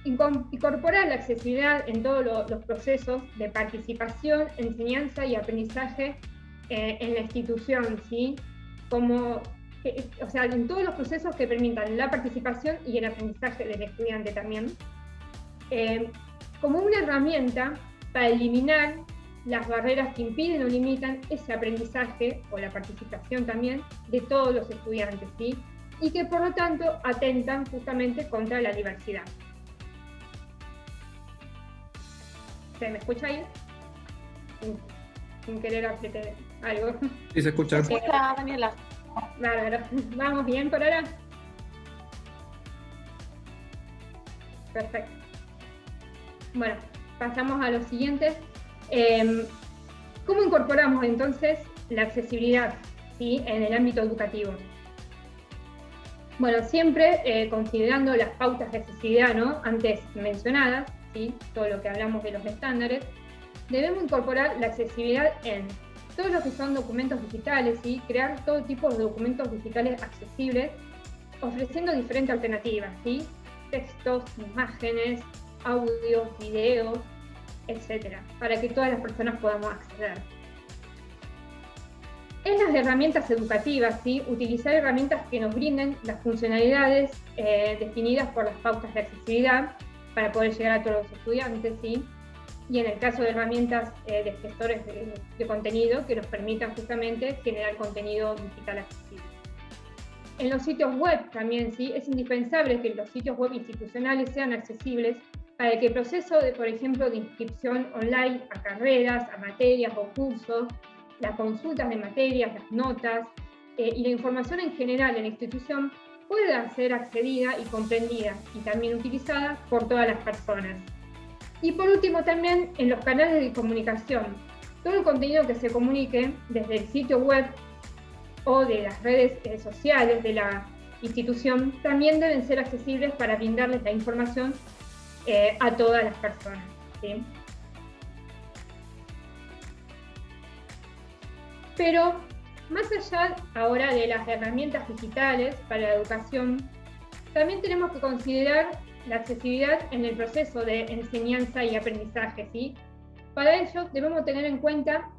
A: Incorporar la accesibilidad en todos los procesos de participación, enseñanza y aprendizaje en la institución, ¿sí? O sea, en todos los procesos que permitan la participación y el aprendizaje del estudiante también, como una herramienta para eliminar las barreras que impiden o limitan ese aprendizaje o la participación también de todos los estudiantes, ¿sí? Y que por lo tanto atentan justamente contra la diversidad. ¿Se me escucha ahí? Sin querer apretar algo.
B: Sí, se escucha.
C: Se escucha, Daniela.
A: Bárbaro. ¿Vamos bien por ahora? Perfecto. Bueno, pasamos a lo siguiente. ¿Cómo incorporamos entonces la accesibilidad, ¿sí? En el ámbito educativo? Bueno, siempre considerando las pautas de accesibilidad, ¿no? Antes mencionadas, ¿sí? Todo lo que hablamos de los estándares, debemos incorporar la accesibilidad en todo lo que son documentos digitales, ¿sí? Crear todo tipo de documentos digitales accesibles, ofreciendo diferentes alternativas, ¿sí? Textos, imágenes, audios, videos, etc., para que todas las personas podamos acceder. En las herramientas educativas, ¿sí? Utilizar herramientas que nos brinden las funcionalidades definidas por las pautas de accesibilidad para poder llegar a todos los estudiantes, ¿sí? Y en el caso de herramientas de gestores de contenido que nos permitan justamente generar contenido digital accesible. En los sitios web también, ¿sí? Es indispensable que los sitios web institucionales sean accesibles para que el proceso, por ejemplo, de inscripción online a carreras, a materias o cursos, las consultas de materias, las notas y la información en general en la institución pueda ser accedida y comprendida y también utilizada por todas las personas. Y por último también en los canales de comunicación. Todo el contenido que se comunique desde el sitio web o de las redes sociales de la institución también deben ser accesibles para brindarles la información a todas las personas, ¿sí? Pero más allá ahora de las herramientas digitales para la educación, también tenemos que considerar la accesibilidad en el proceso de enseñanza y aprendizaje, ¿sí? Para ello debemos tener en cuenta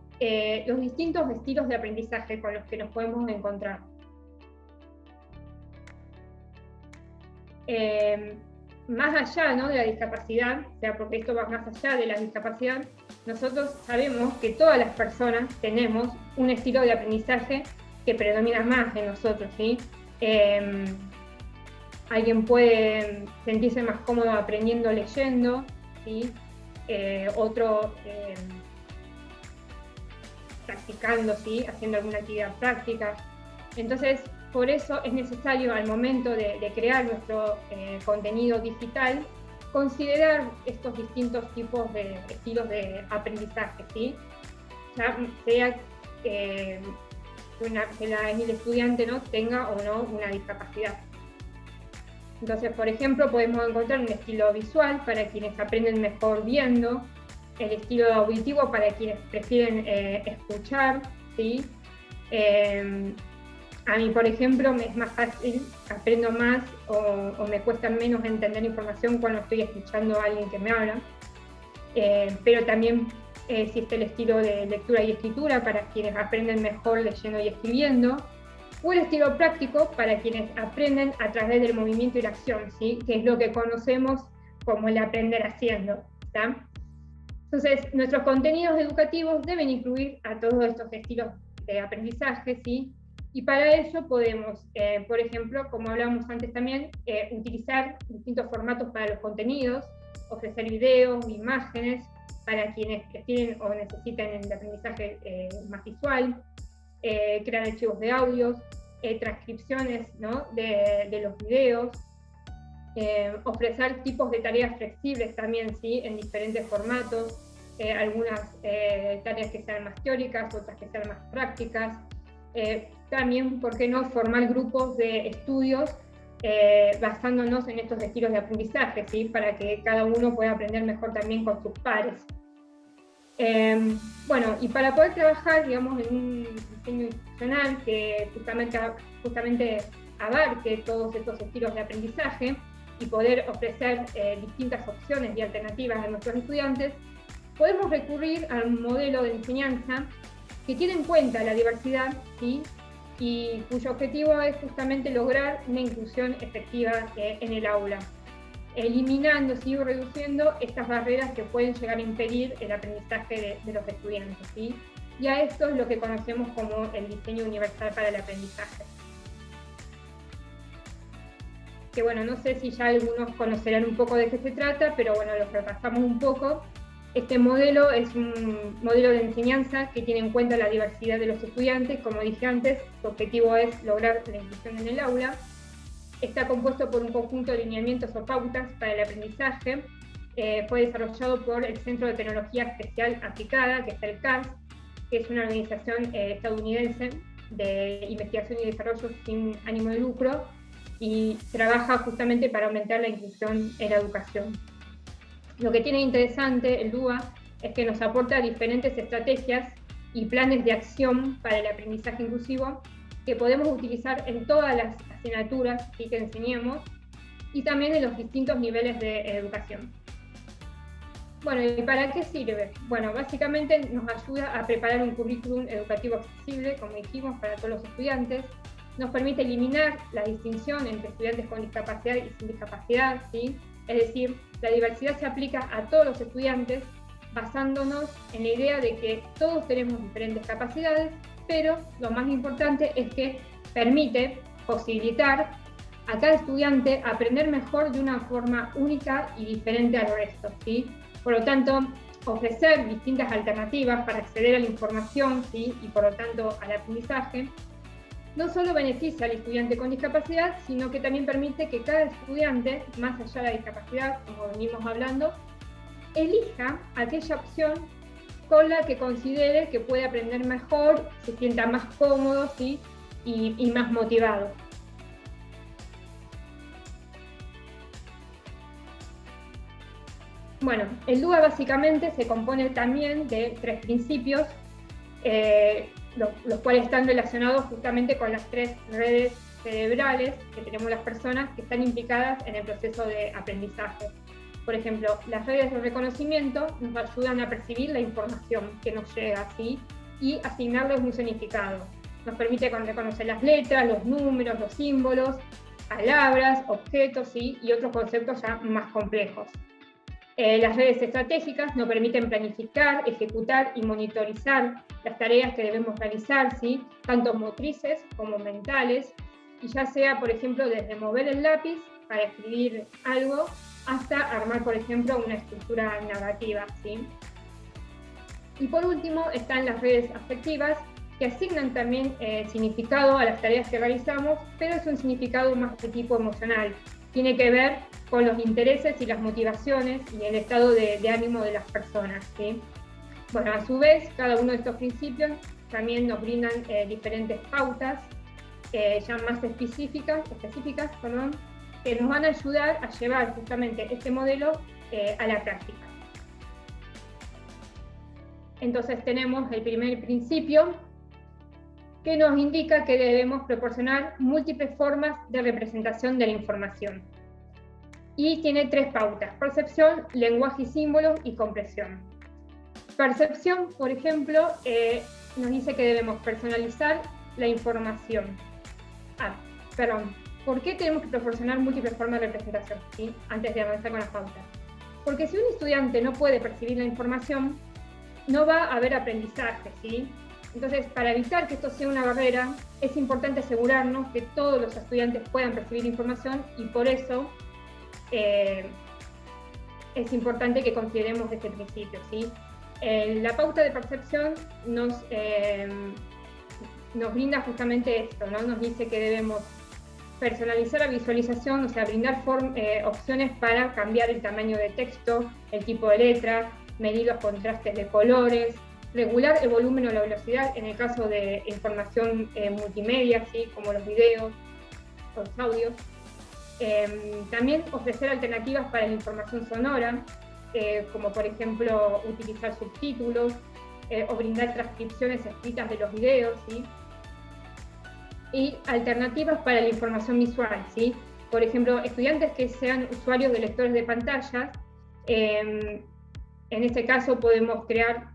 A: los distintos estilos de aprendizaje con los que nos podemos encontrar. Más allá, ¿no?, de la discapacidad, o sea, porque esto va más allá de la discapacidad, nosotros sabemos que todas las personas tenemos un estilo de aprendizaje que predomina más en nosotros, ¿sí? Alguien puede sentirse más cómodo aprendiendo leyendo, ¿sí? Otro practicando, ¿sí? Haciendo alguna actividad práctica. Entonces, por eso es necesario al momento de crear nuestro contenido digital considerar estos distintos tipos de estilos de aprendizaje, ¿sí? Ya sea que el estudiante, ¿no?, tenga o no una discapacidad. Entonces, por ejemplo, podemos encontrar un estilo visual para quienes aprenden mejor viendo, el estilo auditivo para quienes prefieren escuchar, ¿sí? A mí, por ejemplo, me es más fácil, aprendo más o me cuesta menos entender información cuando estoy escuchando a alguien que me habla, pero también existe el estilo de lectura y escritura para quienes aprenden mejor leyendo y escribiendo, o el estilo práctico para quienes aprenden a través del movimiento y la acción, ¿sí? Que es lo que conocemos como el aprender haciendo, ¿tá? Entonces, nuestros contenidos educativos deben incluir a todos estos estilos de aprendizaje, ¿sí? Y para ello podemos, por ejemplo, como hablábamos antes también, utilizar distintos formatos para los contenidos, ofrecer videos, imágenes, para quienes prefieren o necesitan el aprendizaje más visual, crear archivos de audios, transcripciones, ¿no? de los videos, ofrecer tipos de tareas flexibles también, ¿sí? En diferentes formatos, algunas tareas que sean más teóricas, otras que sean más prácticas. También, ¿por qué no?, formar grupos de estudios basándonos en estos estilos de aprendizaje, ¿sí? Para que cada uno pueda aprender mejor también con sus pares. Bueno, y para poder trabajar, digamos, en un diseño institucional que justamente abarque todos estos estilos de aprendizaje y poder ofrecer distintas opciones y alternativas a nuestros estudiantes, podemos recurrir a un modelo de enseñanza que tiene en cuenta la diversidad, ¿sí? Y cuyo objetivo es justamente lograr una inclusión efectiva en el aula, eliminando, ¿sí? O reduciendo estas barreras que pueden llegar a impedir el aprendizaje de los estudiantes, ¿sí? Y a esto es lo que conocemos como el diseño universal para el aprendizaje. Que bueno, no sé si ya algunos conocerán un poco de qué se trata, pero bueno, lo repasamos un poco. Este modelo es un modelo de enseñanza que tiene en cuenta la diversidad de los estudiantes. Como dije antes, su objetivo es lograr la inclusión en el aula. Está compuesto por un conjunto de lineamientos o pautas para el aprendizaje. Fue desarrollado por el Centro de Tecnología Especial Aplicada, que es el CAS, que es una organización estadounidense de investigación y desarrollo sin ánimo de lucro, y trabaja justamente para aumentar la inclusión en la educación. Lo que tiene interesante el DUA es que nos aporta diferentes estrategias y planes de acción para el aprendizaje inclusivo que podemos utilizar en todas las asignaturas que enseñemos y también en los distintos niveles de educación. Bueno, ¿y para qué sirve? Bueno, básicamente nos ayuda a preparar un currículum educativo accesible, como dijimos, para todos los estudiantes. Nos permite eliminar la distinción entre estudiantes con discapacidad y sin discapacidad, ¿sí? Es decir, la diversidad se aplica a todos los estudiantes basándonos en la idea de que todos tenemos diferentes capacidades, pero lo más importante es que permite posibilitar a cada estudiante aprender mejor de una forma única y diferente al resto, ¿sí? Por lo tanto, ofrecer distintas alternativas para acceder a la información, ¿sí? Y por lo tanto al aprendizaje, no solo beneficia al estudiante con discapacidad, sino que también permite que cada estudiante, más allá de la discapacidad, como venimos hablando, elija aquella opción con la que considere que puede aprender mejor, se sienta más cómodo, ¿sí? y más motivado. Bueno, el DUA básicamente se compone también de 3 principios, los cuales están relacionados justamente con las 3 redes cerebrales que tenemos las personas que están implicadas en el proceso de aprendizaje. Por ejemplo, las redes de reconocimiento nos ayudan a percibir la información que nos llega, ¿sí? Y asignarles un significado. Nos permite reconocer las letras, los números, los símbolos, palabras, objetos, ¿sí? Y otros conceptos ya más complejos. Las redes estratégicas nos permiten planificar, ejecutar y monitorizar las tareas que debemos realizar, ¿sí? Tanto motrices como mentales, y ya sea, por ejemplo, desde mover el lápiz para escribir algo hasta armar, por ejemplo, una estructura narrativa, ¿sí? Y por último están las redes afectivas, que asignan también significado a las tareas que realizamos, pero es un significado más de tipo emocional. Tiene que ver con los intereses y las motivaciones y el estado de ánimo de las personas, ¿sí? Bueno, a su vez, cada uno de estos principios también nos brindan diferentes pautas ya más específicas, que nos van a ayudar a llevar justamente este modelo a la práctica. Entonces tenemos el primer principio, que nos indica que debemos proporcionar múltiples formas de representación de la información. Y tiene 3 pautas: percepción, lenguaje y símbolos, y comprensión. Percepción, por ejemplo, nos dice que debemos personalizar la información. ¿Por qué tenemos que proporcionar múltiples formas de representación? ¿Sí? Antes de avanzar con las pautas. Porque si un estudiante no puede percibir la información, no va a haber aprendizaje, ¿sí? Entonces, para evitar que esto sea una barrera, es importante asegurarnos que todos los estudiantes puedan percibir información y por eso es importante que consideremos este principio, ¿sí? La pauta de percepción nos brinda justamente esto, ¿no? Nos dice que debemos personalizar la visualización, o sea, brindar opciones para cambiar el tamaño de texto, el tipo de letra, medir los contrastes de colores, regular el volumen o la velocidad en el caso de información multimedia, ¿sí? Como los videos, los audios. También ofrecer alternativas para la información sonora, como por ejemplo utilizar subtítulos o brindar transcripciones escritas de los videos, ¿sí? Y alternativas para la información visual, ¿sí? Por ejemplo, estudiantes que sean usuarios de lectores de pantallas, en este caso podemos crear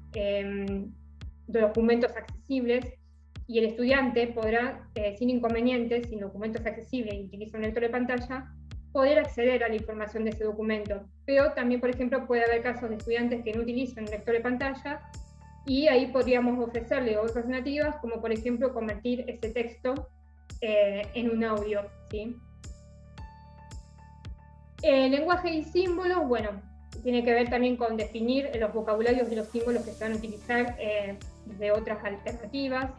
A: documentos accesibles y el estudiante podrá, sin inconvenientes, sin documentos accesibles y utiliza un lector de pantalla, poder acceder a la información de ese documento. Pero también, por ejemplo, puede haber casos de estudiantes que no utilizan un lector de pantalla y ahí podríamos ofrecerle otras alternativas, como por ejemplo convertir ese texto en un audio, ¿sí? El lenguaje y símbolos, bueno, tiene que ver también con definir los vocabularios y los símbolos que se van a utilizar de otras alternativas,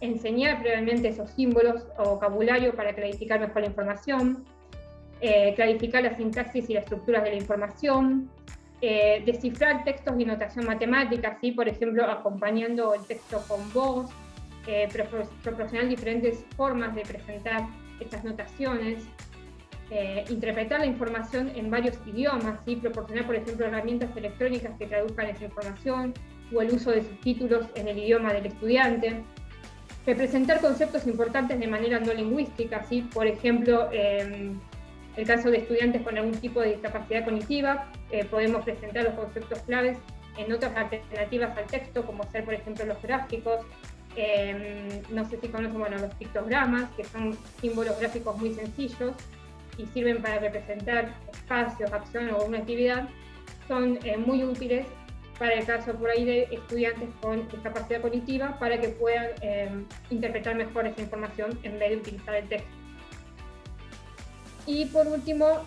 A: enseñar previamente esos símbolos o vocabulario para clarificar mejor la información, clarificar la sintaxis y las estructuras de la información, descifrar textos y notación matemática, ¿sí? Por ejemplo, acompañando el texto con voz, proporcionar diferentes formas de presentar estas notaciones, interpretar la información en varios idiomas, ¿sí? Proporcionar, por ejemplo, herramientas electrónicas que traduzcan esa información, o el uso de subtítulos en el idioma del estudiante, representar conceptos importantes de manera no lingüística, ¿sí? Por ejemplo, el caso de estudiantes con algún tipo de discapacidad cognitiva, podemos presentar los conceptos claves en otras alternativas al texto, como ser, por ejemplo, los gráficos. No sé si conocen, bueno, los pictogramas, que son símbolos gráficos muy sencillos y sirven para representar espacios, acciones o una actividad. Son muy útiles para el caso por ahí de estudiantes con discapacidad cognitiva, para que puedan interpretar mejor esa información en vez de utilizar el texto. Y por último,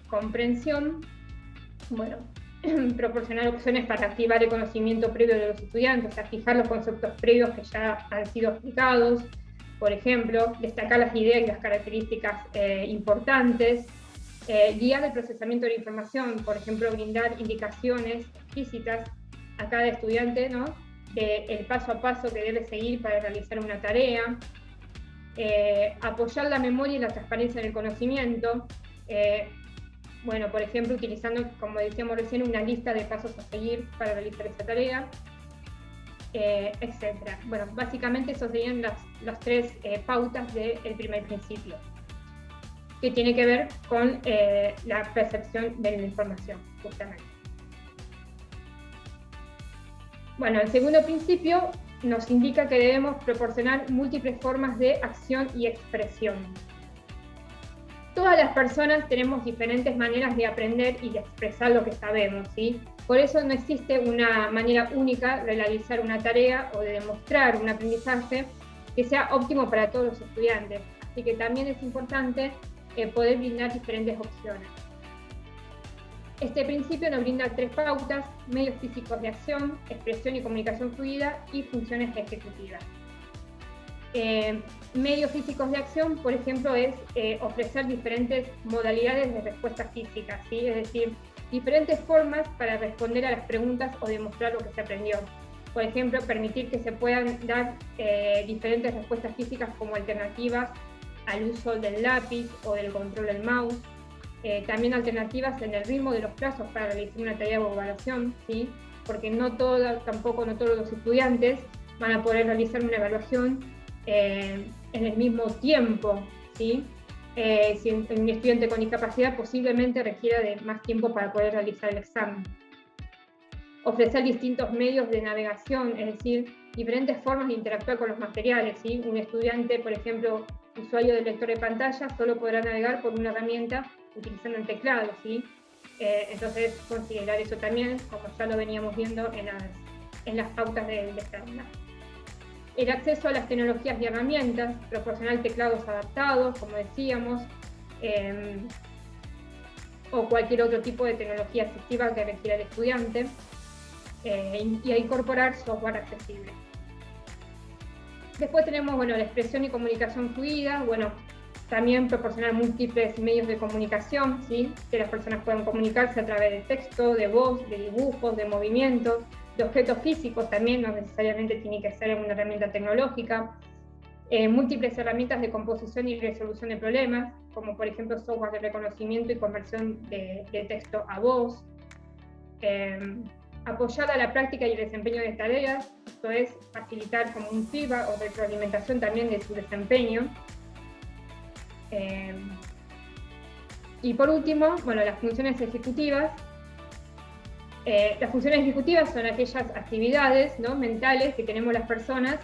A: comprensión, bueno, proporcionar opciones para activar el conocimiento previo de los estudiantes, o sea, fijar los conceptos previos que ya han sido explicados, por ejemplo, destacar las ideas y las características importantes, guiar el procesamiento de la información, por ejemplo, brindar indicaciones explícitas a cada estudiante, ¿no? El paso a paso que debe seguir para realizar una tarea, apoyar la memoria y la transparencia en el conocimiento, bueno, por ejemplo, utilizando, como decíamos recién, una lista de pasos a seguir para realizar esa tarea, etc. Bueno, básicamente esas serían las tres pautas del primer principio, que tiene que ver con la percepción de la información, justamente. Bueno, el segundo principio nos indica que debemos proporcionar múltiples formas de acción y expresión. Todas las personas tenemos diferentes maneras de aprender y de expresar lo que sabemos, ¿sí? Por eso no existe una manera única de realizar una tarea o de demostrar un aprendizaje que sea óptimo para todos los estudiantes. Así que también es importante poder brindar diferentes opciones. Este principio nos brinda tres pautas: medios físicos de acción, expresión y comunicación fluida, y funciones ejecutivas. Medios físicos de acción, por ejemplo, es ofrecer diferentes modalidades de respuesta física, ¿sí? Es decir, diferentes formas para responder a las preguntas o demostrar lo que se aprendió. Por ejemplo, permitir que se puedan dar diferentes respuestas físicas como alternativas al uso del lápiz o del control del mouse. También alternativas en el ritmo de los plazos para realizar una tarea o evaluación, ¿sí? Porque no todos los estudiantes van a poder realizar una evaluación en el mismo tiempo, ¿sí? Si un estudiante con discapacidad posiblemente requiera de más tiempo para poder realizar el examen. ofrecer distintos medios de navegación, es decir, diferentes formas de interactuar con los materiales, ¿sí? Un estudiante, por ejemplo, usuario del lector de pantalla, solo podrá navegar por una herramienta utilizando el teclado, ¿sí? Entonces, considerar eso también, como ya lo veníamos viendo en las pautas del estándar. El acceso a las tecnologías y herramientas, proporcionar teclados adaptados, como decíamos, o cualquier otro tipo de tecnología asistiva que requiera el estudiante, y a incorporar software accesible. Después tenemos, bueno, la expresión y comunicación fluida, bueno, también proporcionar múltiples medios de comunicación, ¿sí? Que las personas puedan comunicarse a través de texto, de voz, de dibujos, de movimientos, de objetos físicos también, no necesariamente tiene que ser una herramienta tecnológica, múltiples herramientas de composición y resolución de problemas, como por ejemplo software de reconocimiento y conversión de texto a voz, apoyar a la práctica y el desempeño de tareas, esto es facilitar como un feedback o retroalimentación también de su desempeño. Y por último, bueno, las funciones ejecutivas. Las funciones ejecutivas son aquellas actividades, ¿no?, mentales que tenemos las personas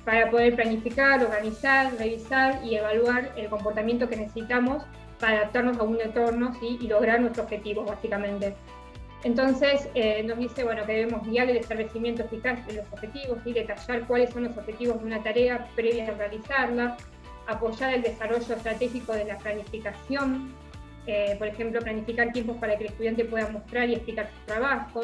A: para poder planificar, organizar, revisar y evaluar el comportamiento que necesitamos para adaptarnos a un entorno, ¿sí?, y lograr nuestros objetivos, básicamente. Entonces, nos dice, bueno, que debemos guiar el establecimiento eficaz de los objetivos, y detallar cuáles son los objetivos de una tarea previa a realizarla, apoyar el desarrollo estratégico de la planificación, por ejemplo, planificar tiempos para que el estudiante pueda mostrar y explicar su trabajo,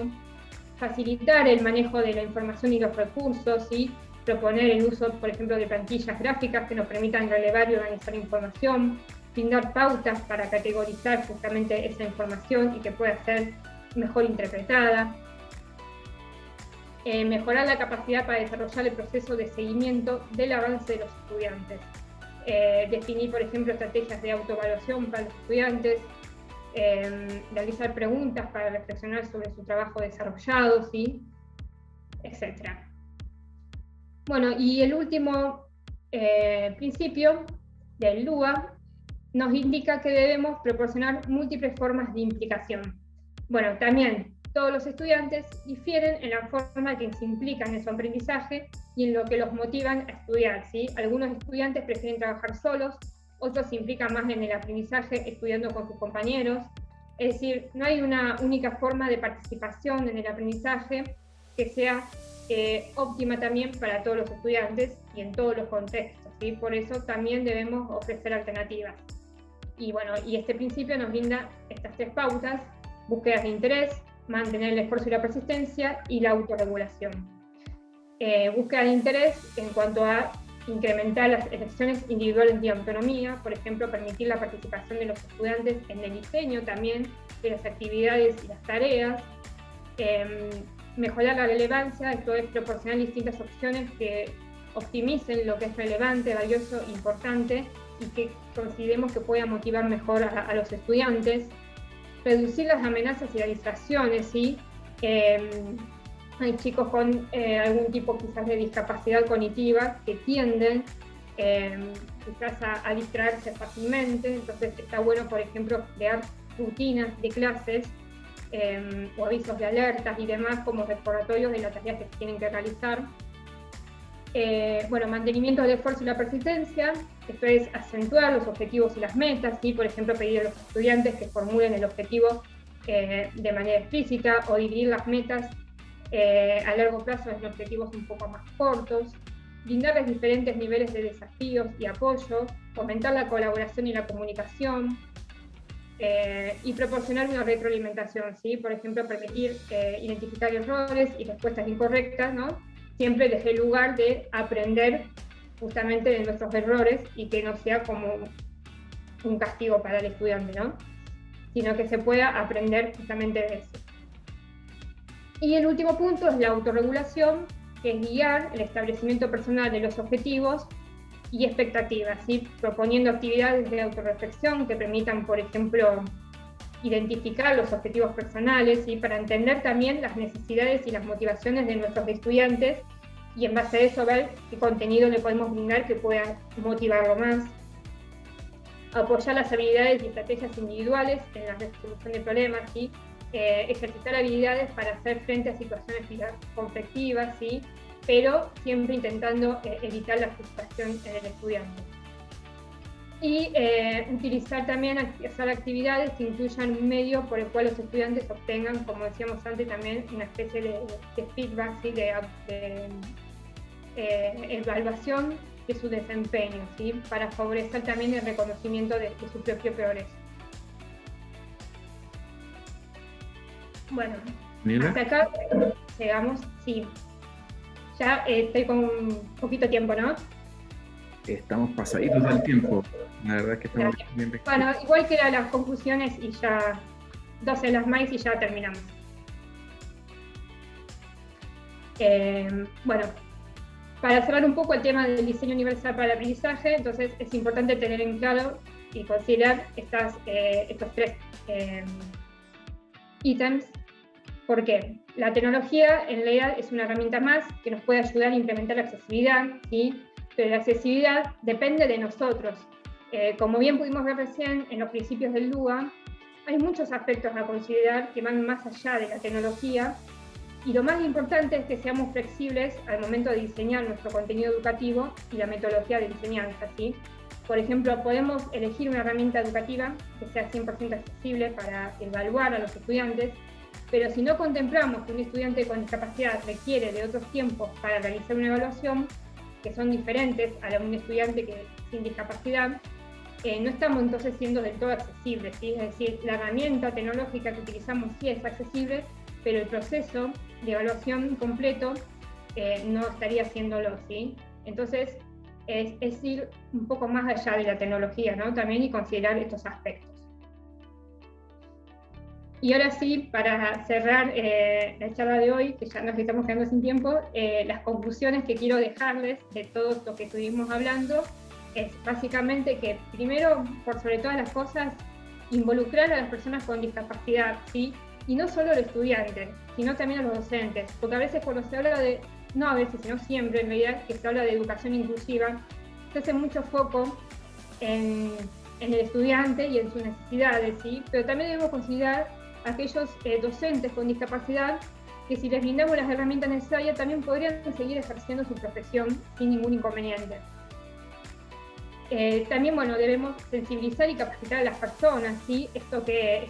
A: facilitar el manejo de la información y los recursos, y proponer el uso, por ejemplo, de plantillas gráficas que nos permitan relevar y organizar información, brindar pautas para categorizar justamente esa información y que pueda ser mejor interpretada, mejorar la capacidad para desarrollar el proceso de seguimiento del avance de los estudiantes, definir, por ejemplo, estrategias de autoevaluación para los estudiantes, realizar preguntas para reflexionar sobre su trabajo desarrollado, ¿sí?, etc. Bueno, y el último principio del LUA nos indica que debemos proporcionar múltiples formas de implicación. Bueno, también todos los estudiantes difieren en la forma que se implican en su aprendizaje y en lo que los motivan a estudiar, ¿sí? Algunos estudiantes prefieren trabajar solos, otros se implican más en el aprendizaje estudiando con sus compañeros. Es decir, no hay una única forma de participación en el aprendizaje que sea óptima también para todos los estudiantes y en todos los contextos, ¿sí? Por eso también debemos ofrecer alternativas. Y bueno, y este principio nos brinda estas tres pautas: búsquedas de interés, mantener el esfuerzo y la persistencia, y la autorregulación. Búsqueda de interés en cuanto a incrementar las elecciones individuales de autonomía, por ejemplo, permitir la participación de los estudiantes en el diseño también de las actividades y las tareas, mejorar la relevancia, esto es proporcionar distintas opciones que optimicen lo que es relevante, valioso, importante y que consideremos que pueda motivar mejor a los estudiantes, reducir las amenazas y las distracciones, ¿sí? Hay chicos con algún tipo quizás de discapacidad cognitiva que tienden quizás a distraerse fácilmente, entonces está bueno, por ejemplo, crear rutinas de clases o avisos de alertas y demás como recordatorios de las tareas que se tienen que realizar. Bueno, mantenimiento del esfuerzo y la persistencia, esto es acentuar los objetivos y las metas, ¿sí? Por ejemplo, pedir a los estudiantes que formulen el objetivo de manera explícita o dividir las metas a largo plazo en objetivos un poco más cortos, brindarles diferentes niveles de desafíos y apoyo, fomentar la colaboración y la comunicación, y proporcionar una retroalimentación, ¿sí? Por ejemplo, permitir identificar errores y respuestas incorrectas, ¿no? Siempre desde el lugar de aprender justamente de nuestros errores y que no sea como un castigo para el estudiante, ¿no? Sino que se pueda aprender justamente de eso. Y el último punto es la autorregulación, que es guiar el establecimiento personal de los objetivos y expectativas, ¿sí? Proponiendo actividades de autorreflexión que permitan, por ejemplo, identificar los objetivos personales, ¿sí? Para entender también las necesidades y las motivaciones de nuestros estudiantes y en base a eso ver qué contenido le podemos brindar que pueda motivarlo más. Apoyar las habilidades y estrategias individuales en la resolución de problemas, ¿sí? ejercitar habilidades para hacer frente a situaciones conflictivas, ¿sí? Pero siempre intentando evitar la frustración en el estudiante. Y utilizar también, hacer actividades que incluyan un medio por el cual los estudiantes obtengan, como decíamos antes, también una especie de feedback, ¿sí? de evaluación de su desempeño, ¿sí? Para favorecer también el reconocimiento de su propio progreso. Bueno,
B: ¿Mira?
A: hasta acá llegamos, sí. Ya estoy con un poquito de tiempo, ¿no?
B: Estamos pasaditos del tiempo. La verdad es que estamos bien.
A: Bueno, igual que eran las conclusiones y ya 12 las más y ya terminamos. Bueno, para cerrar un poco el tema del diseño universal para el aprendizaje, entonces es importante tener en claro y considerar estos 3 ítems. ¿Por qué? La tecnología en realidad es una herramienta más que nos puede ayudar a implementar la accesibilidad, ¿sí? Pero la accesibilidad depende de nosotros. Como bien pudimos ver recién en los principios del LUA, hay muchos aspectos a considerar que van más allá de la tecnología, y lo más importante es que seamos flexibles al momento de diseñar nuestro contenido educativo y la metodología de enseñanza, ¿sí? Por ejemplo, podemos elegir una herramienta educativa que sea 100% accesible para evaluar a los estudiantes, pero si no contemplamos que un estudiante con discapacidad requiere de otros tiempos para realizar una evaluación, que son diferentes a la de un estudiante sin discapacidad, no estamos entonces siendo del todo accesibles, ¿sí? Es decir, la herramienta tecnológica que utilizamos sí es accesible, pero el proceso de evaluación completo no estaría haciéndolo, ¿sí? Entonces, es ir un poco más allá de la tecnología, ¿no? También, y considerar estos aspectos. Y ahora sí, para cerrar la charla de hoy, que ya nos estamos quedando sin tiempo, las conclusiones que quiero dejarles de todo lo que estuvimos hablando es básicamente que, primero, por sobre todas las cosas, involucrar a las personas con discapacidad, ¿sí? Y no solo a los estudiantes, sino también a los docentes, porque a veces cuando se habla de, no a veces, sino siempre en realidad, que se habla de educación inclusiva, se hace mucho foco en el estudiante y en sus necesidades, ¿sí? Pero también debemos considerar a aquellos docentes con discapacidad que, si les brindamos las herramientas necesarias, también podrían seguir ejerciendo su profesión sin ningún inconveniente. También, bueno, debemos sensibilizar y capacitar a las personas, ¿sí? Esta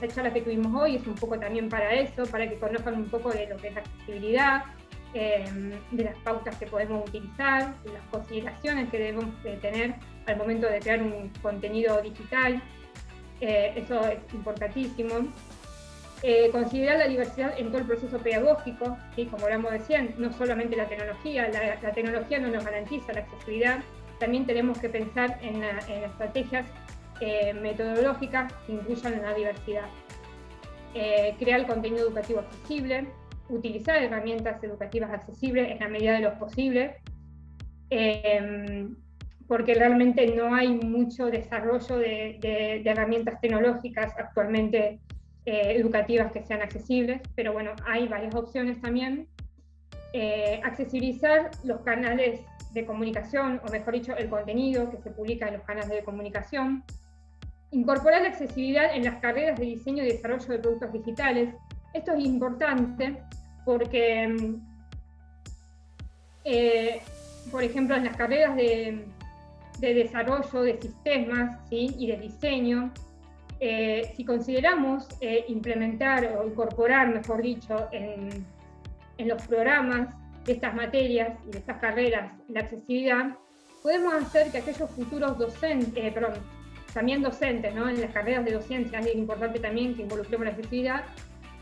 A: charla que tuvimos hoy es un poco también para eso, para que conozcan un poco de lo que es la accesibilidad, de las pautas que podemos utilizar, de las consideraciones que debemos tener al momento de crear un contenido digital. Eso es importantísimo. Considerar la diversidad en todo el proceso pedagógico, ¿sí? Como hablamos recién, no solamente la tecnología no nos garantiza la accesibilidad. También tenemos que pensar en las estrategias metodológicas que incluyan la diversidad. Crear el contenido educativo accesible, utilizar herramientas educativas accesibles en la medida de lo posible, porque realmente no hay mucho desarrollo de herramientas tecnológicas actualmente educativas que sean accesibles, pero bueno, hay varias opciones también. Accesibilizar los canales de comunicación, o mejor dicho, el contenido que se publica en los canales de comunicación. Incorporar la accesibilidad en las carreras de diseño y desarrollo de productos digitales. Esto es importante porque, por ejemplo, en las carreras de desarrollo de sistemas, ¿sí? Y de diseño, si consideramos implementar o incorporar, mejor dicho, en los programas de estas materias y de estas carreras la accesibilidad, podemos hacer que aquellos futuros docentes, también docentes, ¿no? En las carreras de docencia es importante también que involucremos la accesibilidad,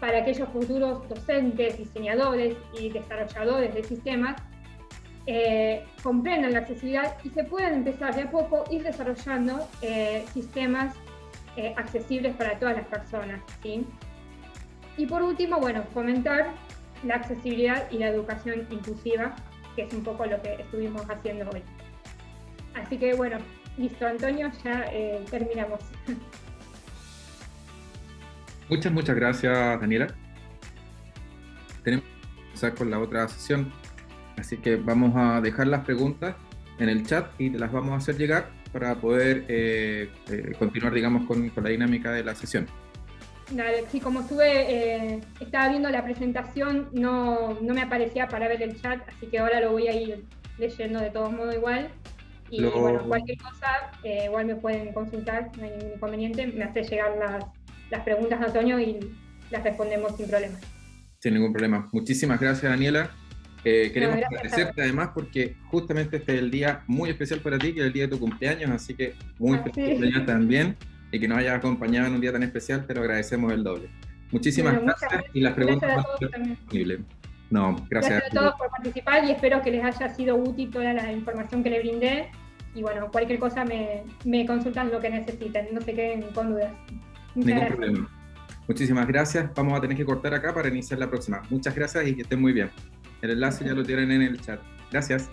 A: para aquellos futuros docentes, diseñadores y desarrolladores de sistemas comprendan la accesibilidad y se puedan empezar de a poco ir desarrollando sistemas accesibles para todas las personas, ¿sí? Y por último, bueno, fomentar la accesibilidad y la educación inclusiva, que es un poco lo que estuvimos haciendo hoy. Así que bueno, listo, Antonio, ya terminamos.
B: Muchas gracias, Daniela. Tenemos que empezar con la otra sesión, así que vamos a dejar las preguntas en el chat y te las vamos a hacer llegar para poder continuar, digamos, con la dinámica de la sesión.
A: Dale, sí, como estaba viendo la presentación, no me aparecía para ver el chat, así que ahora lo voy a ir leyendo de todos modos igual. Y bueno, cualquier cosa, igual me pueden consultar, no hay ningún inconveniente. Me hace llegar las preguntas de Antonio y las respondemos sin problema.
B: Sin ningún problema. Muchísimas gracias, Daniela. Queremos
A: Gracias,
B: agradecerte además porque justamente este es el día muy especial para ti, que es el día de tu cumpleaños, así que muy feliz cumpleaños también, y que nos hayas acompañado en un día tan especial, te lo agradecemos el doble. Muchísimas gracias y las preguntas van a estar disponibles. No, gracias
A: a todos por participar y espero que les haya sido útil toda la información que les brindé. Y bueno, cualquier cosa me consultan lo que necesiten, no se queden con dudas.
B: Ningún problema. Muchísimas gracias. Vamos a tener que cortar acá para iniciar la próxima. Muchas gracias y que estén muy bien. El enlace ya lo tienen en el chat. Gracias.